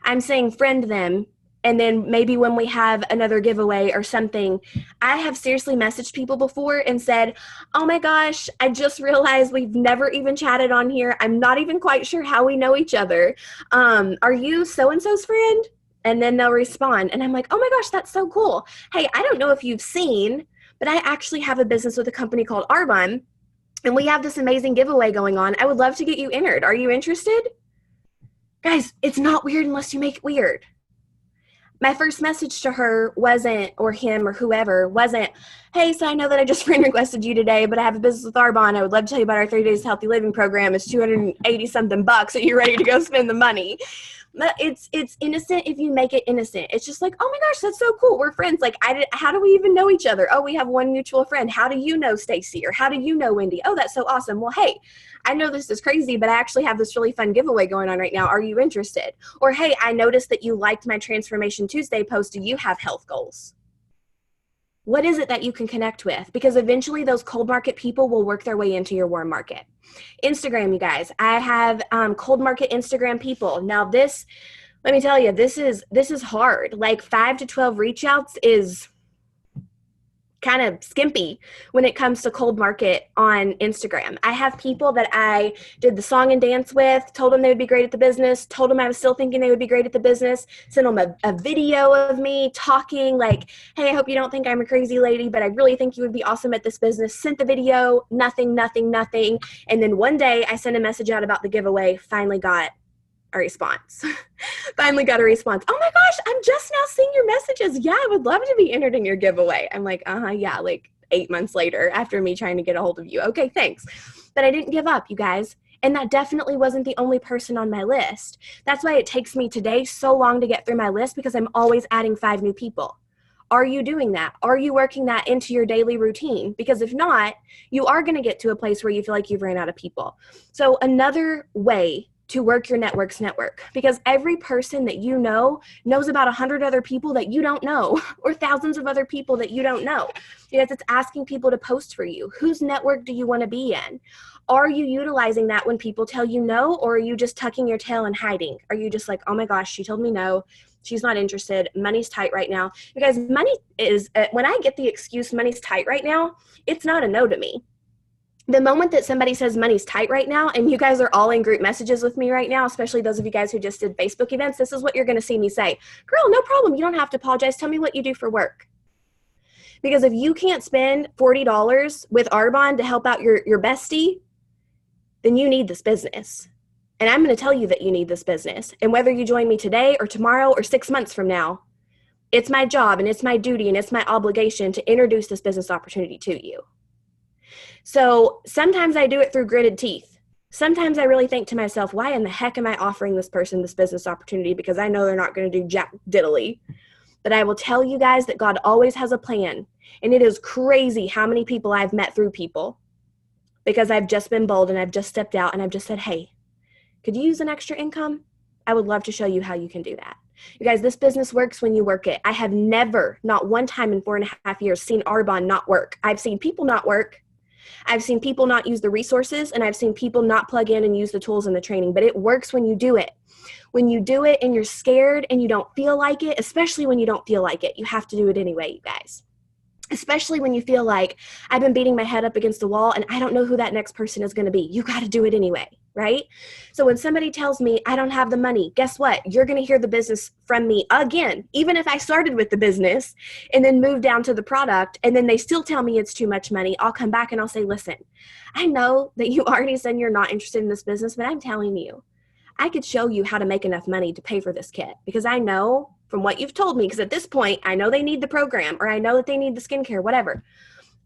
I'm saying friend them, and then maybe when we have another giveaway or something, I have seriously messaged people before and said, oh my gosh, I just realized we've never even chatted on here. I'm not even quite sure how we know each other. Are you so-and-so's friend? And then they'll respond. And I'm like, oh my gosh, that's so cool. Hey, I don't know if you've seen, but I actually have a business with a company called Arbonne, and we have this amazing giveaway going on. I would love to get you entered. Are you interested? Guys, it's not weird unless you make it weird. My first message to her wasn't, or him or whoever, wasn't, hey, so I know that I just friend requested you today, but I have a business with Arbonne. I would love to tell you about our 30 Days Healthy Living program. It's $280 something bucks. Are you ready to go spend the money? It's innocent if you make it innocent. It's just like, oh my gosh, that's so cool. We're friends. Like, how do we even know each other? Oh, we have one mutual friend. How do you know Stacy? Or how do you know Wendy? Oh, that's so awesome. Well, hey, I know this is crazy, but I actually have this really fun giveaway going on right now. Are you interested? Or, hey, I noticed that you liked my Transformation Tuesday post. Do you have health goals? What is it that you can connect with? Because eventually those cold market people will work their way into your warm market. Instagram, you guys. I have cold market Instagram people. Now this, let me tell you, this is hard. Like 5 to 12 reach outs is kind of skimpy when it comes to cold market on Instagram. I have people that I did the song and dance with, told them they would be great at the business, told them I was still thinking they would be great at the business, sent them a video of me talking like, hey, I hope you don't think I'm a crazy lady, but I really think you would be awesome at this business. Sent the video, nothing. And then one day I sent a message out about the giveaway, finally got a response. Finally got a response. Oh my gosh, I'm just now seeing your messages. Yeah, I would love to be entered in your giveaway. I'm like, yeah, like 8 months later after me trying to get a hold of you. Okay, thanks. But I didn't give up, you guys. And that definitely wasn't the only person on my list. That's why it takes me today so long to get through my list, because I'm always adding 5 new people. Are you doing that? Are you working that into your daily routine? Because if not, you are going to get to a place where you feel like you've ran out of people. So another way to work your network's network, because every person that you know knows about 100 other people that you don't know, or thousands of other people that you don't know. Because it's asking people to post for you. Whose network do you want to be in? Are you utilizing that when people tell you no, or are you just tucking your tail and hiding? Are you just like, oh my gosh, she told me no, she's not interested, money's tight right now? You guys, money is, when I get the excuse money's tight right now, it's not a no to me. The moment that somebody says money's tight right now, and you guys are all in group messages with me right now, especially those of you guys who just did Facebook events, this is what you're going to see me say. Girl, no problem. You don't have to apologize. Tell me what you do for work. Because if you can't spend $40 with Arbonne to help out your bestie, then you need this business. And I'm going to tell you that you need this business. And whether you join me today or tomorrow or 6 months from now, it's my job and it's my duty and it's my obligation to introduce this business opportunity to you. So sometimes I do it through gritted teeth. Sometimes I really think to myself, why in the heck am I offering this person this business opportunity? Because I know they're not going to do jack diddly. But I will tell you guys that God always has a plan. And it is crazy how many people I've met through people, because I've just been bold and I've just stepped out and I've just said, hey, could you use an extra income? I would love to show you how you can do that. You guys, this business works when you work it. I have never, not one time in 4.5 years, seen Arbonne not work. I've seen people not work. I've seen people not use the resources, and I've seen people not plug in and use the tools and the training, but it works when you do it. When you do it and you're scared and you don't feel like it, especially when you don't feel like it, you have to do it anyway, you guys. Especially when you feel like I've been beating my head up against the wall and I don't know who that next person is going to be. You got to do it anyway, right? So when somebody tells me I don't have the money, guess what? You're going to hear the business from me again. Even if I started with the business and then moved down to the product and then they still tell me it's too much money, I'll come back and I'll say, listen, I know that you already said you're not interested in this business, but I'm telling you, I could show you how to make enough money to pay for this kit, because I know from what you've told me, because at this point, I know they need the program, or I know that they need the skincare, whatever.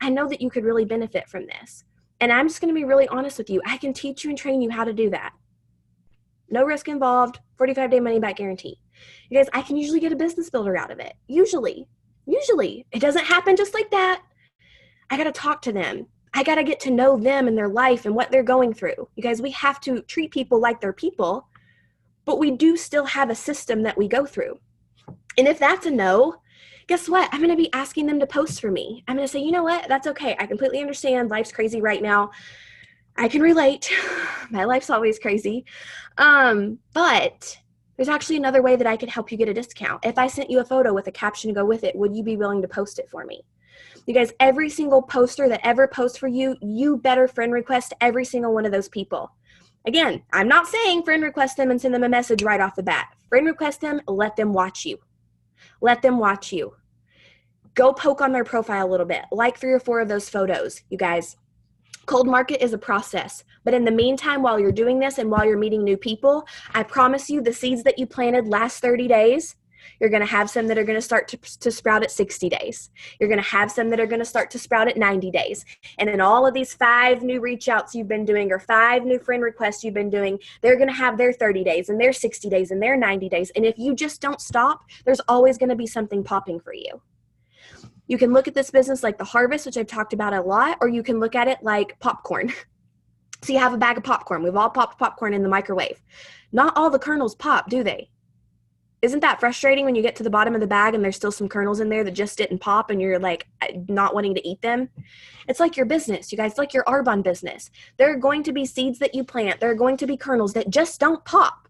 I know that you could really benefit from this. And I'm just going to be really honest with you. I can teach you and train you how to do that. No risk involved, 45-day money back guarantee. You guys, I can usually get a business builder out of it. Usually. It doesn't happen just like that. I got to talk to them. I got to get to know them and their life and what they're going through. You guys, we have to treat people like they're people, but we do still have a system that we go through. And if that's a no, guess what? I'm going to be asking them to post for me. I'm going to say, you know what? That's okay. I completely understand. Life's crazy right now. I can relate. My life's always crazy. But there's actually another way that I could help you get a discount. If I sent you a photo with a caption to go with it, would you be willing to post it for me? You guys, every single poster that ever posts for you, you better friend request every single one of those people. Again, I'm not saying friend request them and send them a message right off the bat. Friend request them, let them watch you. Let them watch you. Go poke on their profile a little bit. Like 3 or 4 of those photos, you guys. Cold market is a process. But in the meantime, while you're doing this and while you're meeting new people, I promise you the seeds that you planted last 30 days, you're going to have some that are going to start to sprout at 60 days. You're going to have some that are going to start to sprout at 90 days. And in all of these 5 new reach outs you've been doing or 5 new friend requests you've been doing, they're going to have their 30 days and their 60 days and their 90 days. And if you just don't stop, there's always going to be something popping for you. You can look at this business like the harvest, which I've talked about a lot, or you can look at it like popcorn. So you have a bag of popcorn. We've all popped popcorn in the microwave. Not all the kernels pop, do they? Isn't that frustrating when you get to the bottom of the bag and there's still some kernels in there that just didn't pop and you're like not wanting to eat them? It's like your business, you guys, like your Arbonne business. There are going to be seeds that you plant. There are going to be kernels that just don't pop.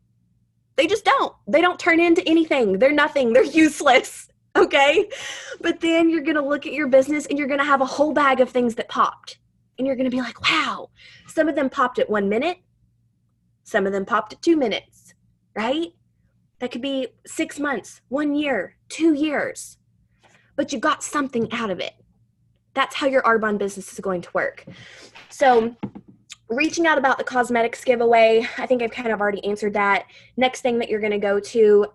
They just don't. They don't turn into anything. They're nothing. They're useless. Okay? But then you're going to look at your business and you're going to have a whole bag of things that popped. And you're going to be like, wow, some of them popped at 1 minute. Some of them popped at 2 minutes, right? That could be 6 months, 1 year, 2 years. But you got something out of it. That's how your Arbonne business is going to work. So reaching out about the cosmetics giveaway, I think I've kind of already answered that. Next thing that you're going to go to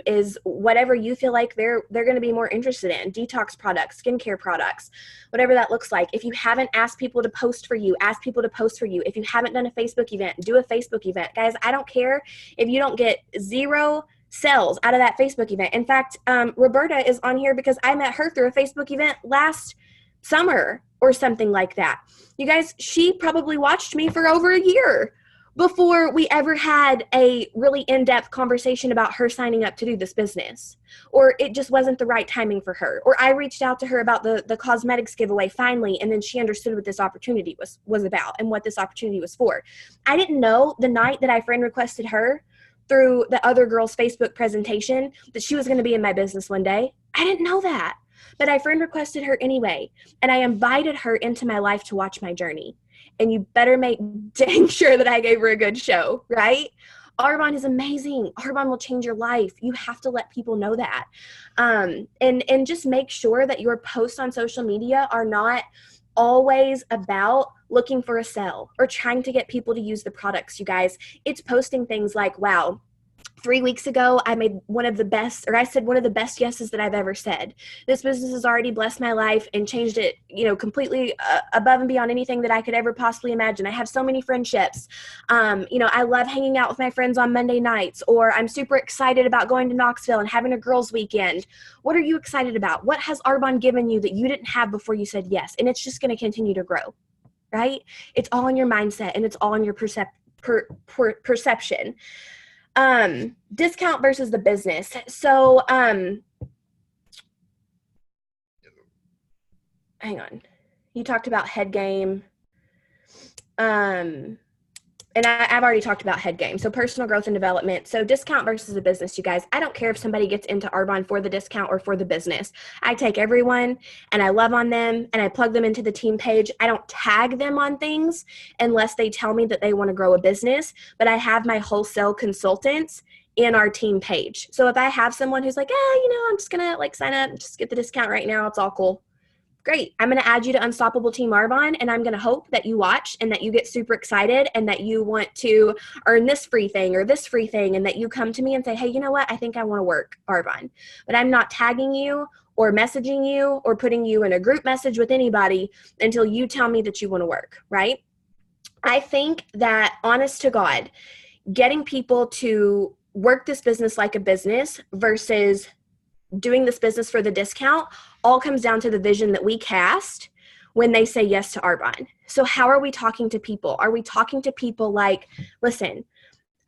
is whatever you feel like they're going to be more interested in. Detox products, skincare products, whatever that looks like. If you haven't asked people to post for you, ask people to post for you. If you haven't done a Facebook event, do a Facebook event. Guys, I don't care if you don't get 0 sales out of that Facebook event. In fact, Roberta is on here because I met her through a Facebook event last summer or something like that. You guys, she probably watched me for over a year before we ever had a really in-depth conversation about her signing up to do this business. Or it just wasn't the right timing for her. Or I reached out to her about the cosmetics giveaway finally, and then she understood what this opportunity was about and what this opportunity was for. I didn't know the night that I friend requested her through the other girl's Facebook presentation that she was going to be in my business one day. I didn't know that. But I friend requested her anyway, and I invited her into my life to watch my journey. And you better make dang sure that I gave her a good show, right? Arbonne is amazing. Arbonne will change your life. You have to let people know that. And just make sure that your posts on social media are not always about looking for a sell or trying to get people to use the products, you guys. It's posting things like, wow, 3 weeks ago, I made one of the best yeses that I've ever said. This business has already blessed my life and changed it, completely above and beyond anything that I could ever possibly imagine. I have so many friendships. I love hanging out with my friends on Monday nights, or I'm super excited about going to Knoxville and having a girls' weekend. What are you excited about? What has Arbonne given you that you didn't have before you said yes? And it's just going to continue to grow, right? It's all in your mindset, and it's all in your perception. Discount versus the business. So, hang on. You talked about head game. And I've already talked about head game. So personal growth and development. So discount versus a business, you guys. I don't care if somebody gets into Arbonne for the discount or for the business. I take everyone and I love on them and I plug them into the team page. I don't tag them on things unless they tell me that they want to grow a business. But I have my wholesale consultants in our team page. So if I have someone who's like, I'm just going to sign up and just get the discount right now, it's all cool. Great. I'm going to add you to Unstoppable Team Arbonne, and I'm going to hope that you watch and that you get super excited and that you want to earn this free thing or this free thing, and that you come to me and say, hey, you know what? I think I want to work Arbonne. But I'm not tagging you or messaging you or putting you in a group message with anybody until you tell me that you want to work, right? I think that, honest to God, getting people to work this business like a business versus doing this business for the discount all comes down to the vision that we cast when they say yes to Arbonne. So how are we talking to people? Are we talking to people like, listen,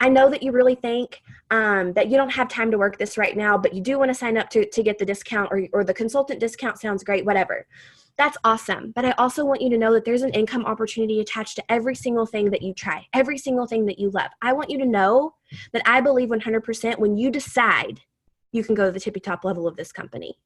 I know that you really think that you don't have time to work this right now, but you do want to sign up to get the discount, or the consultant discount sounds great, whatever. That's awesome. But I also want you to know that there's an income opportunity attached to every single thing that you try, every single thing that you love. I want you to know that I believe 100% when you decide you can go to the tippy top level of this company.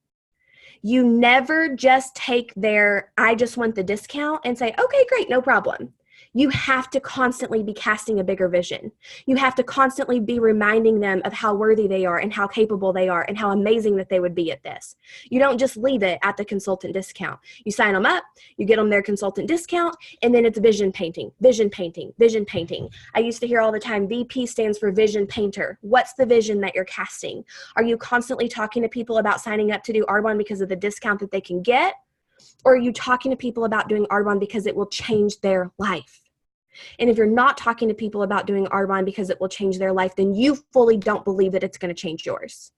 You never just take their, I just want the discount and say, okay, great, no problem. You have to constantly be casting a bigger vision. You have to constantly be reminding them of how worthy they are and how capable they are and how amazing that they would be at this. You don't just leave it at the consultant discount. You sign them up, you get them their consultant discount, and then it's vision painting, vision painting, vision painting. I used to hear all the time, VP stands for vision painter. What's the vision that you're casting? Are you constantly talking to people about signing up to do Arbonne because of the discount that they can get? Or are you talking to people about doing Arbonne because it will change their life? And if you're not talking to people about doing Arbonne because it will change their life, then you fully don't believe that it's going to change yours.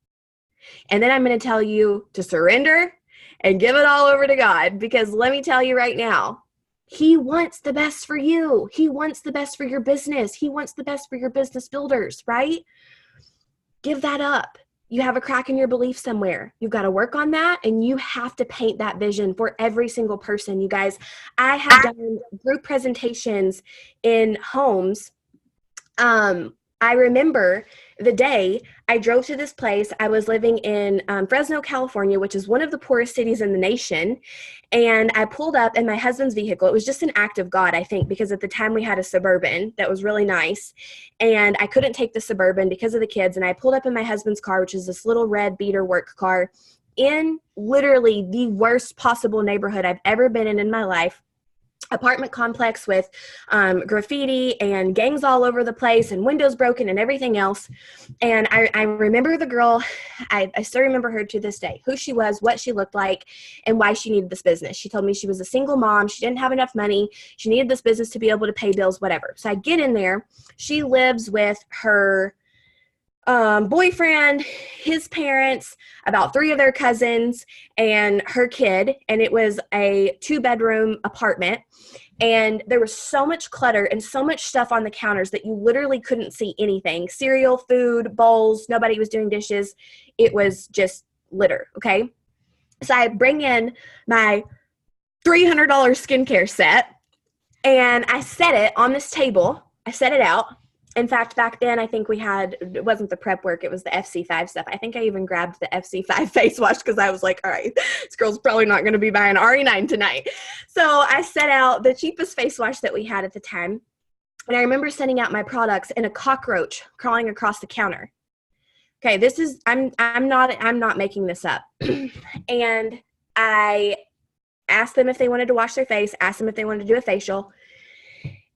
And then I'm going to tell you to surrender and give it all over to God, because let me tell you right now, He wants the best for you. He wants the best for your business. He wants the best for your business builders, right? Give that up. You have a crack in your belief somewhere. You've got to work on that, and you have to paint that vision for every single person. You guys, I have done group presentations in homes. I remember the day I drove to this place. I was living in Fresno, California, which is one of the poorest cities in the nation. And I pulled up in my husband's vehicle. It was just an act of God, I think, because at the time we had a Suburban that was really nice. And I couldn't take the Suburban because of the kids. And I pulled up in my husband's car, which is this little red beater work car, in literally the worst possible neighborhood I've ever been in my life. Apartment complex with graffiti and gangs all over the place and windows broken and everything else. And I remember the girl, I still remember her to this day, who she was, what she looked like, and why she needed this business. She told me she was a single mom. She didn't have enough money. She needed this business to be able to pay bills, whatever. So I get in there. She lives with her boyfriend, his parents, about 3 of their cousins, and her kid. And it was a 2-bedroom apartment. And there was so much clutter and so much stuff on the counters that you literally couldn't see anything. Cereal, food, bowls, nobody was doing dishes. It was just litter, okay? So I bring in my $300 skincare set, and I set it on this table. I set it out. In fact, back then, I think we had, it wasn't the prep work, it was the FC5 stuff. I think I even grabbed the FC5 face wash because I was like, all right, this girl's probably not going to be buying RE9 tonight. So I set out the cheapest face wash that we had at the time. And I remember sending out my products and a cockroach crawling across the counter. Okay, this is I'm not making this up. And I asked them if they wanted to wash their face, asked them if they wanted to do a facial.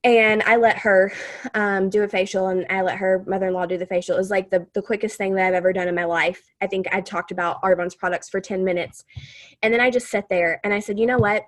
And I let her do a facial, and I let her mother-in-law do the facial. It was like the quickest thing that I've ever done in my life. I think I talked about Arbonne's products for 10 minutes. And then I just sat there and I said, you know what?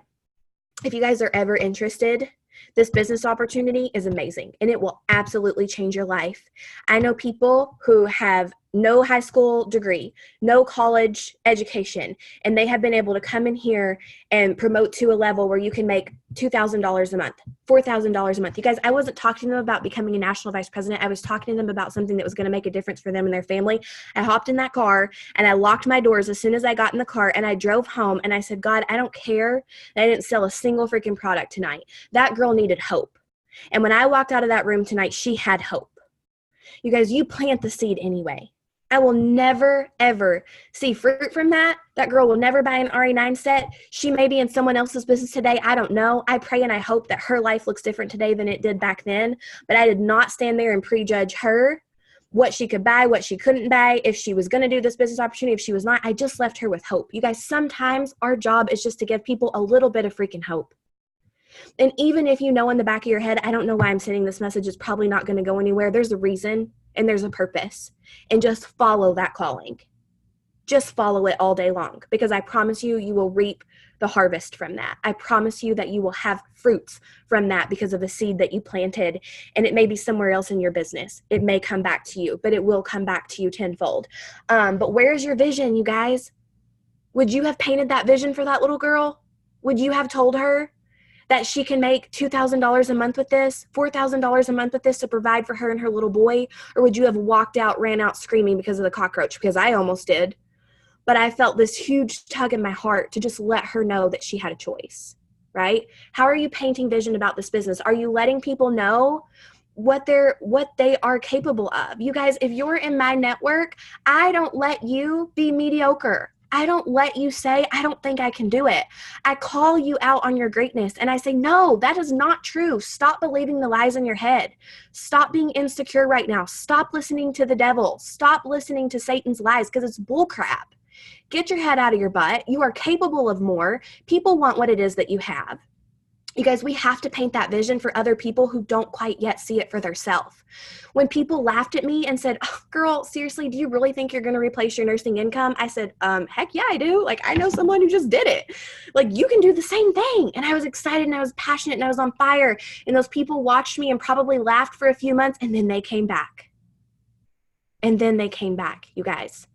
If you guys are ever interested, this business opportunity is amazing and it will absolutely change your life. I know people who have no high school degree, no college education, and they have been able to come in here and promote to a level where you can make $2,000 a month, $4,000 a month. You guys, I wasn't talking to them about becoming a national vice president. I was talking to them about something that was going to make a difference for them and their family. I hopped in that car and I locked my doors as soon as I got in the car, and I drove home and I said, God, I don't care that I didn't sell a single freaking product tonight. That girl needed hope. And when I walked out of that room tonight, she had hope. You guys, you plant the seed anyway. I will never, ever see fruit from that. That girl will never buy an RE9 set. She may be in someone else's business today. I don't know. I pray and I hope that her life looks different today than it did back then. But I did not stand there and prejudge her, what she could buy, what she couldn't buy, if she was going to do this business opportunity, if she was not. I just left her with hope. You guys, sometimes our job is just to give people a little bit of freaking hope. And even if you know in the back of your head, I don't know why I'm sending this message, it's probably not going to go anywhere. There's a reason and there's a purpose. And just follow that calling. Just follow it all day long, because I promise you, you will reap the harvest from that. I promise you that you will have fruits from that because of the seed that you planted. And it may be somewhere else in your business. It may come back to you, but it will come back to you tenfold. But where's your vision, you guys? Would you have painted that vision for that little girl? Would you have told her that she can make $2,000 a month with this, $4,000 a month with this to provide for her and her little boy? Or would you have walked out, ran out screaming because of the cockroach? Because I almost did. But I felt this huge tug in my heart to just let her know that she had a choice, right? How are you painting vision about this business? Are you letting people know what they are capable of? You guys, if you're in my network, I don't let you be mediocre. I don't let you say, I don't think I can do it. I call you out on your greatness and I say, no, that is not true. Stop believing the lies in your head. Stop being insecure right now. Stop listening to the devil. Stop listening to Satan's lies, because it's bullcrap. Get your head out of your butt. You are capable of more. People want what it is that you have. You guys, we have to paint that vision for other people who don't quite yet see it for themselves. When people laughed at me and said, oh, girl, seriously, do you really think you're going to replace your nursing income? I said, heck yeah, I do. Like, I know someone who just did it. Like, you can do the same thing. And I was excited and I was passionate and I was on fire. And those people watched me and probably laughed for a few months, and then they came back. And then they came back, you guys.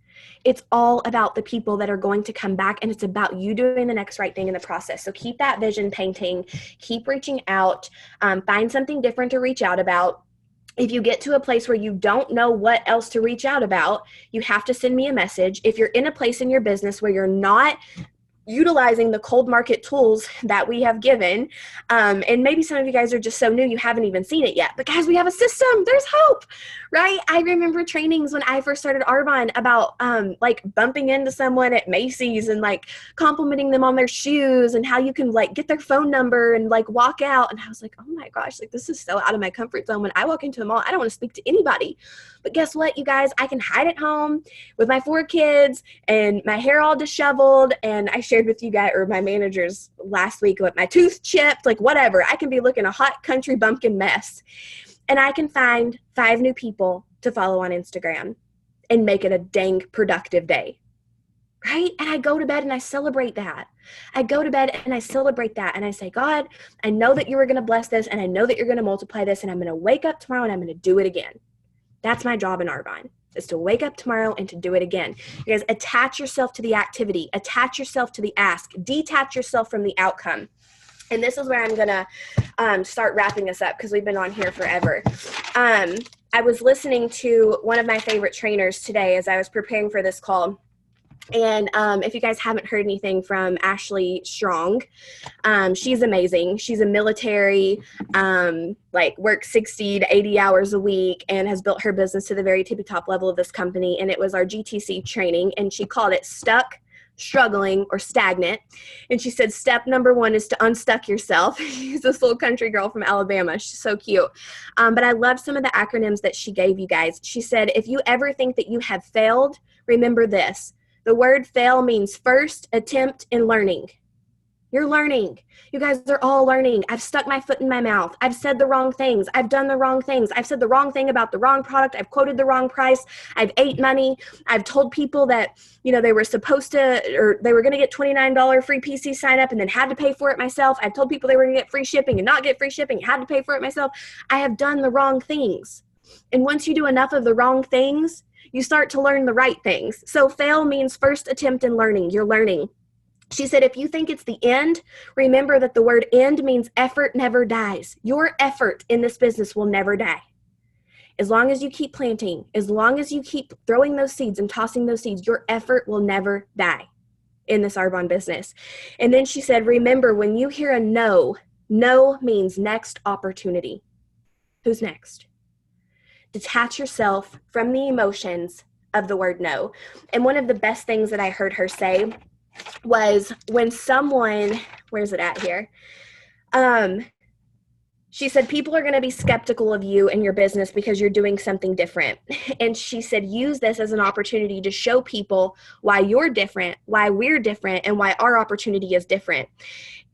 It's all about the people that are going to come back, and it's about you doing the next right thing in the process. So keep that vision painting, keep reaching out, find something different to reach out about. If you get to a place where you don't know what else to reach out about, you have to send me a message. If you're in a place in your business where you're not utilizing the cold market tools that we have given, and maybe some of you guys are just so new you haven't even seen it yet, but guys, we have a system. There's hope, right? I remember trainings when I first started Arbonne about like bumping into someone at Macy's and like complimenting them on their shoes and how you can like get their phone number and like walk out. And I was like, oh my gosh, like this is so out of my comfort zone. When I walk into a mall, I don't want to speak to anybody. But guess what, you guys? I can hide at home with my 4 kids and my hair all disheveled. And I shared with you guys, or my managers last week, with my tooth chipped, like whatever. I can be looking a hot country bumpkin mess. And I can find 5 new people to follow on Instagram and make it a dang productive day. Right? And I go to bed and I celebrate that. I go to bed and I celebrate that. And I say, God, I know that you were going to bless this, and I know that you're going to multiply this, and I'm going to wake up tomorrow and I'm going to do it again. That's my job in Arbonne, is to wake up tomorrow and to do it again. You guys, attach yourself to the activity, attach yourself to the ask, detach yourself from the outcome. And this is where I'm going to start wrapping this up, because we've been on here forever. I was listening to one of my favorite trainers today as I was preparing for this call. And if you guys haven't heard anything from Ashley Strong, she's amazing. She's a military, like works 60 to 80 hours a week and has built her business to the very tippy top level of this company. And it was our GTC training, and she called it Stuck, struggling or stagnant. And she said, step number 1 is to unstuck yourself. She's this little country girl from Alabama. She's so cute. But I love some of the acronyms that she gave you guys. She said, if you ever think that you have failed, remember this. The word fail means first attempt in learning. You're learning. You guys are all learning. I've stuck my foot in my mouth. I've said the wrong things. I've done the wrong things. I've said the wrong thing about the wrong product. I've quoted the wrong price. I've ate money. I've told people that, they were supposed to, or they were going to get $29 free PC sign up and then had to pay for it myself. I've told people they were going to get free shipping and not get free shipping, had to pay for it myself. I have done the wrong things. And once you do enough of the wrong things, you start to learn the right things. So fail means first attempt in learning. You're learning. She said, if you think it's the end, remember that the word end means effort never dies. Your effort in this business will never die. As long as you keep planting, as long as you keep throwing those seeds and tossing those seeds, your effort will never die in this Arbonne business. And then she said, remember, when you hear a no, no means next opportunity. Who's next? Detach yourself from the emotions of the word no. And one of the best things that I heard her say was when someone, where's it at here? She said, people are going to be skeptical of you and your business because you're doing something different. And she said, use this as an opportunity to show people why you're different, why we're different, and why our opportunity is different.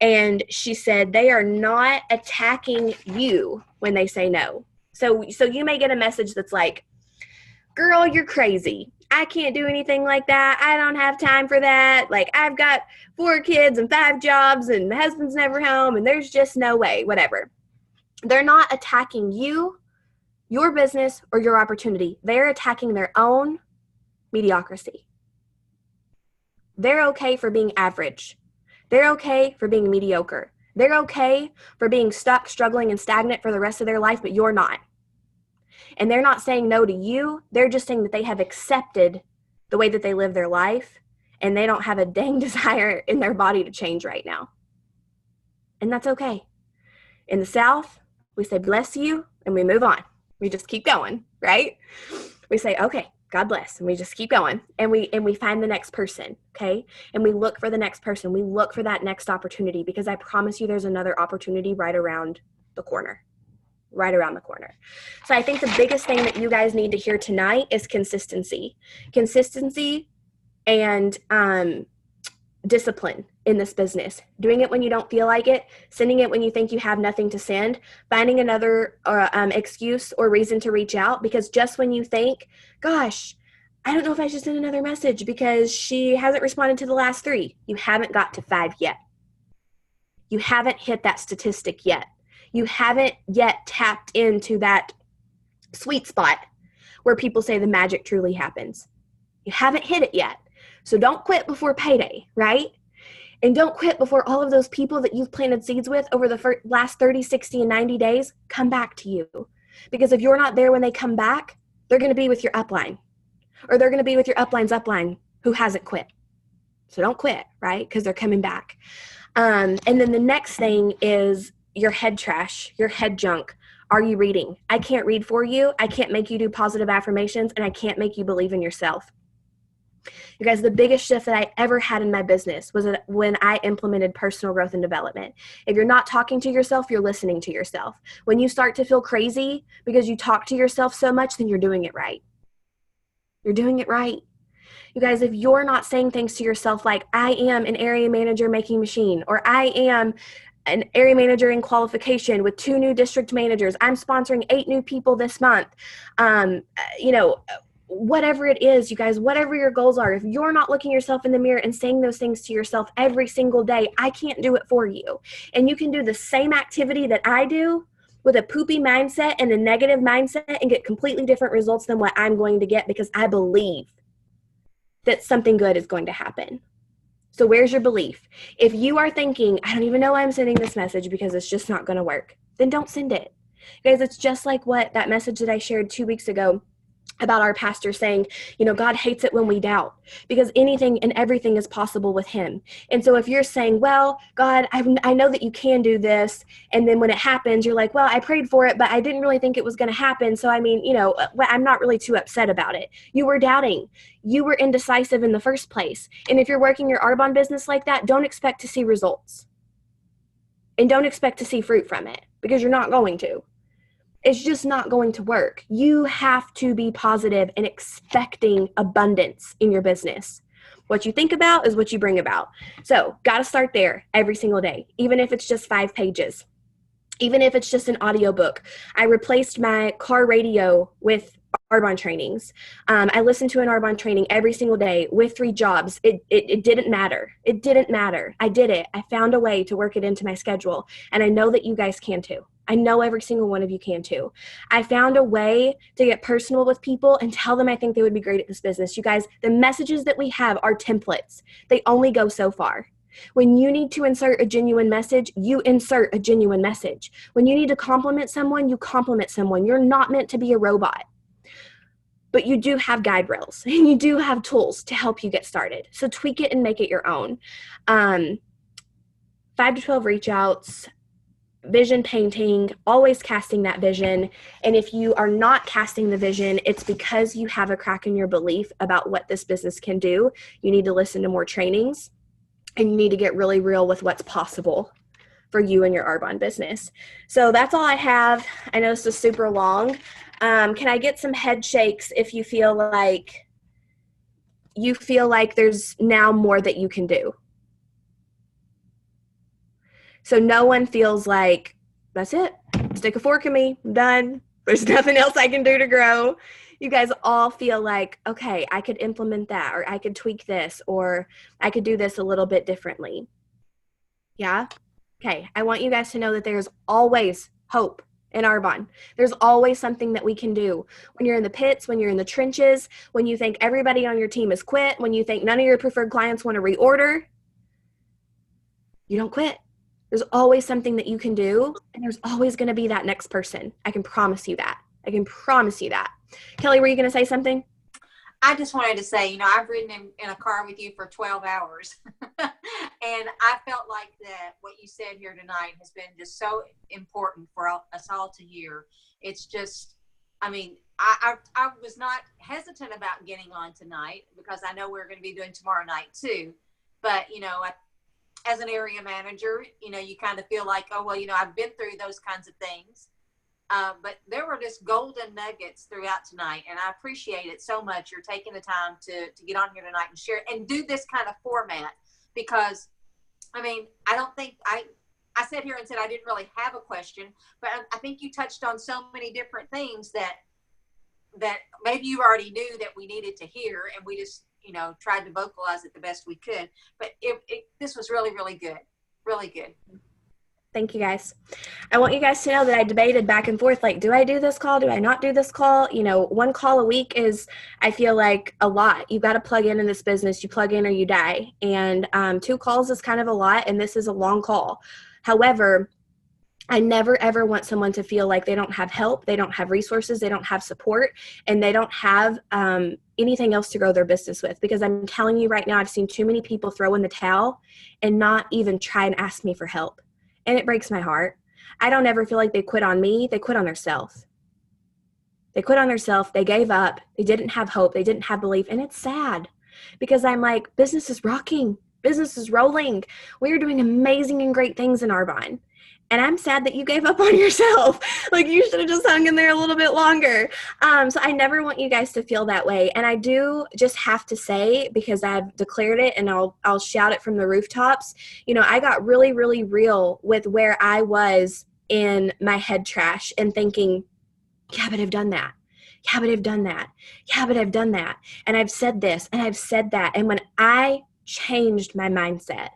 And she said, they are not attacking you when they say no. So you may get a message that's like, girl, you're crazy. I can't do anything like that. I don't have time for that. Like, I've got 4 kids and 5 jobs and my husband's never home and there's just no way, whatever. They're not attacking you, your business, or your opportunity. They're attacking their own mediocrity. They're okay for being average. They're okay for being mediocre. They're okay for being stuck, struggling, and stagnant for the rest of their life, but you're not. And they're not saying no to you. They're just saying that they have accepted the way that they live their life, and they don't have a dang desire in their body to change right now. And that's okay. In the South, we say, bless you, and we move on. We just keep going, right? We say, okay, God bless, and we just keep going. And we find the next person, okay? And we look for the next person. We look for that next opportunity, because I promise you there's another opportunity right around the corner. Right around the corner. So I think the biggest thing that you guys need to hear tonight is consistency. Consistency and discipline in this business. Doing it when you don't feel like it, sending it when you think you have nothing to send, finding another excuse or reason to reach out, because just when you think, gosh, I don't know if I should send another message because she hasn't responded to the last 3, you haven't got to 5 yet. You haven't hit that statistic yet. You haven't yet tapped into that sweet spot where people say the magic truly happens. You haven't hit it yet. So don't quit before payday, right? And don't quit before all of those people that you've planted seeds with over the last 30, 60, and 90 days come back to you. Because if you're not there when they come back, they're going to be with your upline. Or they're going to be with your upline's upline who hasn't quit. So don't quit, right? Because they're coming back. And then the next thing is your head trash, your head junk. Are you reading? I can't read for you. I can't make you do positive affirmations, and I can't make you believe in yourself. You guys, the biggest shift that I ever had in my business was when I implemented personal growth and development. If you're not talking to yourself, you're listening to yourself. When you start to feel crazy because you talk to yourself so much, then you're doing it right. You're doing it right. You guys, if you're not saying things to yourself like, I am an area manager making machine, or I am an area manager in qualification with 2 new district managers, I'm sponsoring 8 new people this month, whatever it is, you guys, whatever your goals are, if you're not looking yourself in the mirror and saying those things to yourself every single day, I can't do it for you. And you can do the same activity that I do with a poopy mindset and a negative mindset and get completely different results than what I'm going to get, because I believe that something good is going to happen. So where's your belief? If you are thinking, I don't even know why I'm sending this message because it's just not going to work, then don't send it. Guys, it's just like what that message that I shared 2 weeks ago about our pastor saying, God hates it when we doubt, because anything and everything is possible with him. And so if you're saying, well, God, I know that you can do this. And then when it happens, you're like, well, I prayed for it, but I didn't really think it was going to happen. So, I mean, I'm not really too upset about it. You were doubting. You were indecisive in the first place. And if you're working your Arbonne business like that, don't expect to see results. And don't expect to see fruit from it, because you're not going to. It's just not going to work. You have to be positive and expecting abundance in your business. What you think about is what you bring about. So, got to start there every single day, even if it's just 5 pages, even if it's just an audiobook. I replaced my car radio with Arbonne trainings. I listened to an Arbonne training every single day with 3 jobs. It didn't matter. It didn't matter. I did it. I found a way to work it into my schedule. And I know that you guys can too. I know every single one of you can too. I found a way to get personal with people and tell them I think they would be great at this business. You guys, the messages that we have are templates. They only go so far. When you need to insert a genuine message, you insert a genuine message. When you need to compliment someone, you compliment someone. You're not meant to be a robot. But you do have guide rails and you do have tools to help you get started. So tweak it and make it your own. 5 to 12 reach outs, vision painting, always casting that vision. And if you are not casting the vision, it's because you have a crack in your belief about what this business can do. You need to listen to more trainings, and you need to get really real with what's possible for you and your Arbonne business. So that's all I have. I know this is super long. Can I get some head shakes if you feel like there's now more that you can do? So no one feels like, that's it. Stick a fork in me. I'm done. There's nothing else I can do to grow. You guys all feel like, okay, I could implement that, or I could tweak this, or I could do this a little bit differently. Yeah? Okay. I want you guys to know that there's always hope in Arbonne. There's always something that we can do. When you're in the pits, when you're in the trenches, when you think everybody on your team has quit, when you think none of your preferred clients want to reorder, you don't quit. There's always something that you can do, and there's always going to be that next person. I can promise you that. I can promise you that. Kelly, were you going to say something? I just wanted to say, I've ridden in a car with you for 12 hours. And I felt like that what you said here tonight has been just so important for us all to hear. It's just, I was not hesitant about getting on tonight, because I know we're going to be doing tomorrow night too. But, as an area manager, you kind of feel like, oh, well, I've been through those kinds of things. But there were just golden nuggets throughout tonight, and I appreciate it so much. You're taking the time to get on here tonight and share and do this kind of format, because, I don't think I sat here and said I didn't really have a question, but I think you touched on so many different things that maybe you already knew that we needed to hear, and we just, tried to vocalize it the best we could. But this was really, really good. Really good. Thank you, guys. I want you guys to know that I debated back and forth, like, do I do this call? Do I not do this call? 1 call a week is, I feel like, a lot. You've got to plug in this business. You plug in or you die. And 2 calls is kind of a lot, and this is a long call. However, I never, ever want someone to feel like they don't have help, they don't have resources, they don't have support, and they don't have anything else to grow their business with. Because I'm telling you right now, I've seen too many people throw in the towel and not even try and ask me for help. And it breaks my heart. I don't ever feel like they quit on me. They quit on themselves. They quit on themselves. They gave up. They didn't have hope. They didn't have belief. And it's sad, because I'm like, business is rocking. Business is rolling. We are doing amazing and great things in Arbonne. And I'm sad that you gave up on yourself. Like, you should have just hung in there a little bit longer. So I never want you guys to feel that way. And I do just have to say, because I've declared it and I'll shout it from the rooftops, I got really, really real with where I was in my head trash and thinking, yeah, but I've done that. Yeah, but I've done that. Yeah, but I've done that. And I've said this and I've said that. And when I changed my mindset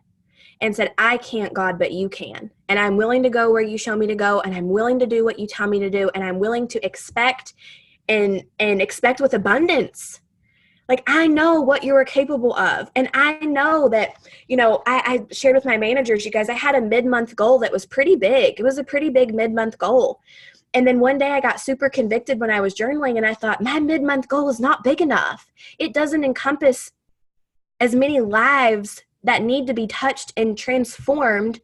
and said, I can't, God, but you can. And I'm willing to go where you show me to go, and I'm willing to do what you tell me to do, and I'm willing to expect and expect with abundance. Like, I know what you are capable of. And I know that, you know, I shared with my managers, you guys, I had a mid-month goal that was pretty big. It was a pretty big mid-month goal. And then one day I got super convicted when I was journaling, and I thought, my mid-month goal is not big enough. It doesn't encompass as many lives that need to be touched and transformed.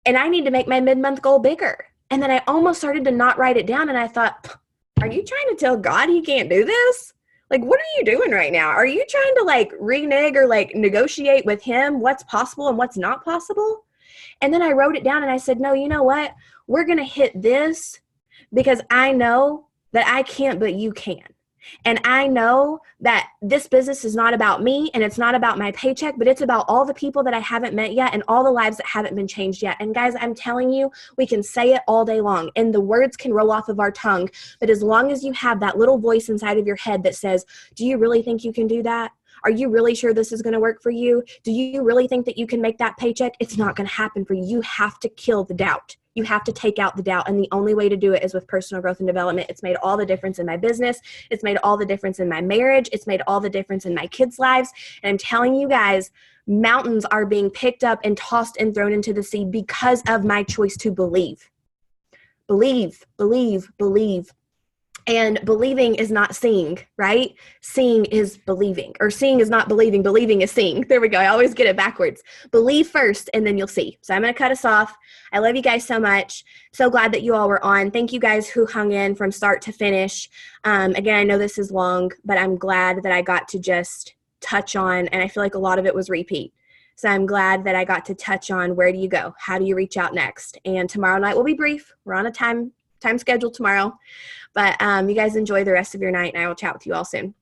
And I need to make my mid-month goal bigger. And then I almost started to not write it down. And I thought, are you trying to tell God he can't do this? Like, what are you doing right now? Are you trying to like renege or like negotiate with him what's possible and what's not possible? And then I wrote it down and I said, no, you know what? We're going to hit this because I know that I can't, but you can. And I know that this business is not about me and it's not about my paycheck, but it's about all the people that I haven't met yet and all the lives that haven't been changed yet. And guys, I'm telling you, we can say it all day long and the words can roll off of our tongue. But as long as you have that little voice inside of your head that says, do you really think you can do that? Are you really sure this is going to work for you? Do you really think that you can make that paycheck? It's not going to happen for you. You have to kill the doubt. You have to take out the doubt. And the only way to do it is with personal growth and development. It's made all the difference in my business. It's made all the difference in my marriage. It's made all the difference in my kids' lives. And I'm telling you guys, mountains are being picked up and tossed and thrown into the sea because of my choice to believe. Believe, believe, believe. And believing is not seeing, right? Seeing is believing. Or seeing is not believing. Believing is seeing. There we go. I always get it backwards. Believe first, and then you'll see. So I'm going to cut us off. I love you guys so much. So glad that you all were on. Thank you guys who hung in from start to finish. Again, I know this is long, but I'm glad that I got to just touch on, and I feel like a lot of it was repeat. So I'm glad that I got to touch on where do you go? How do you reach out next? And tomorrow night will be brief. We're on a time schedule tomorrow. But you guys enjoy the rest of your night, and I will chat with you all soon.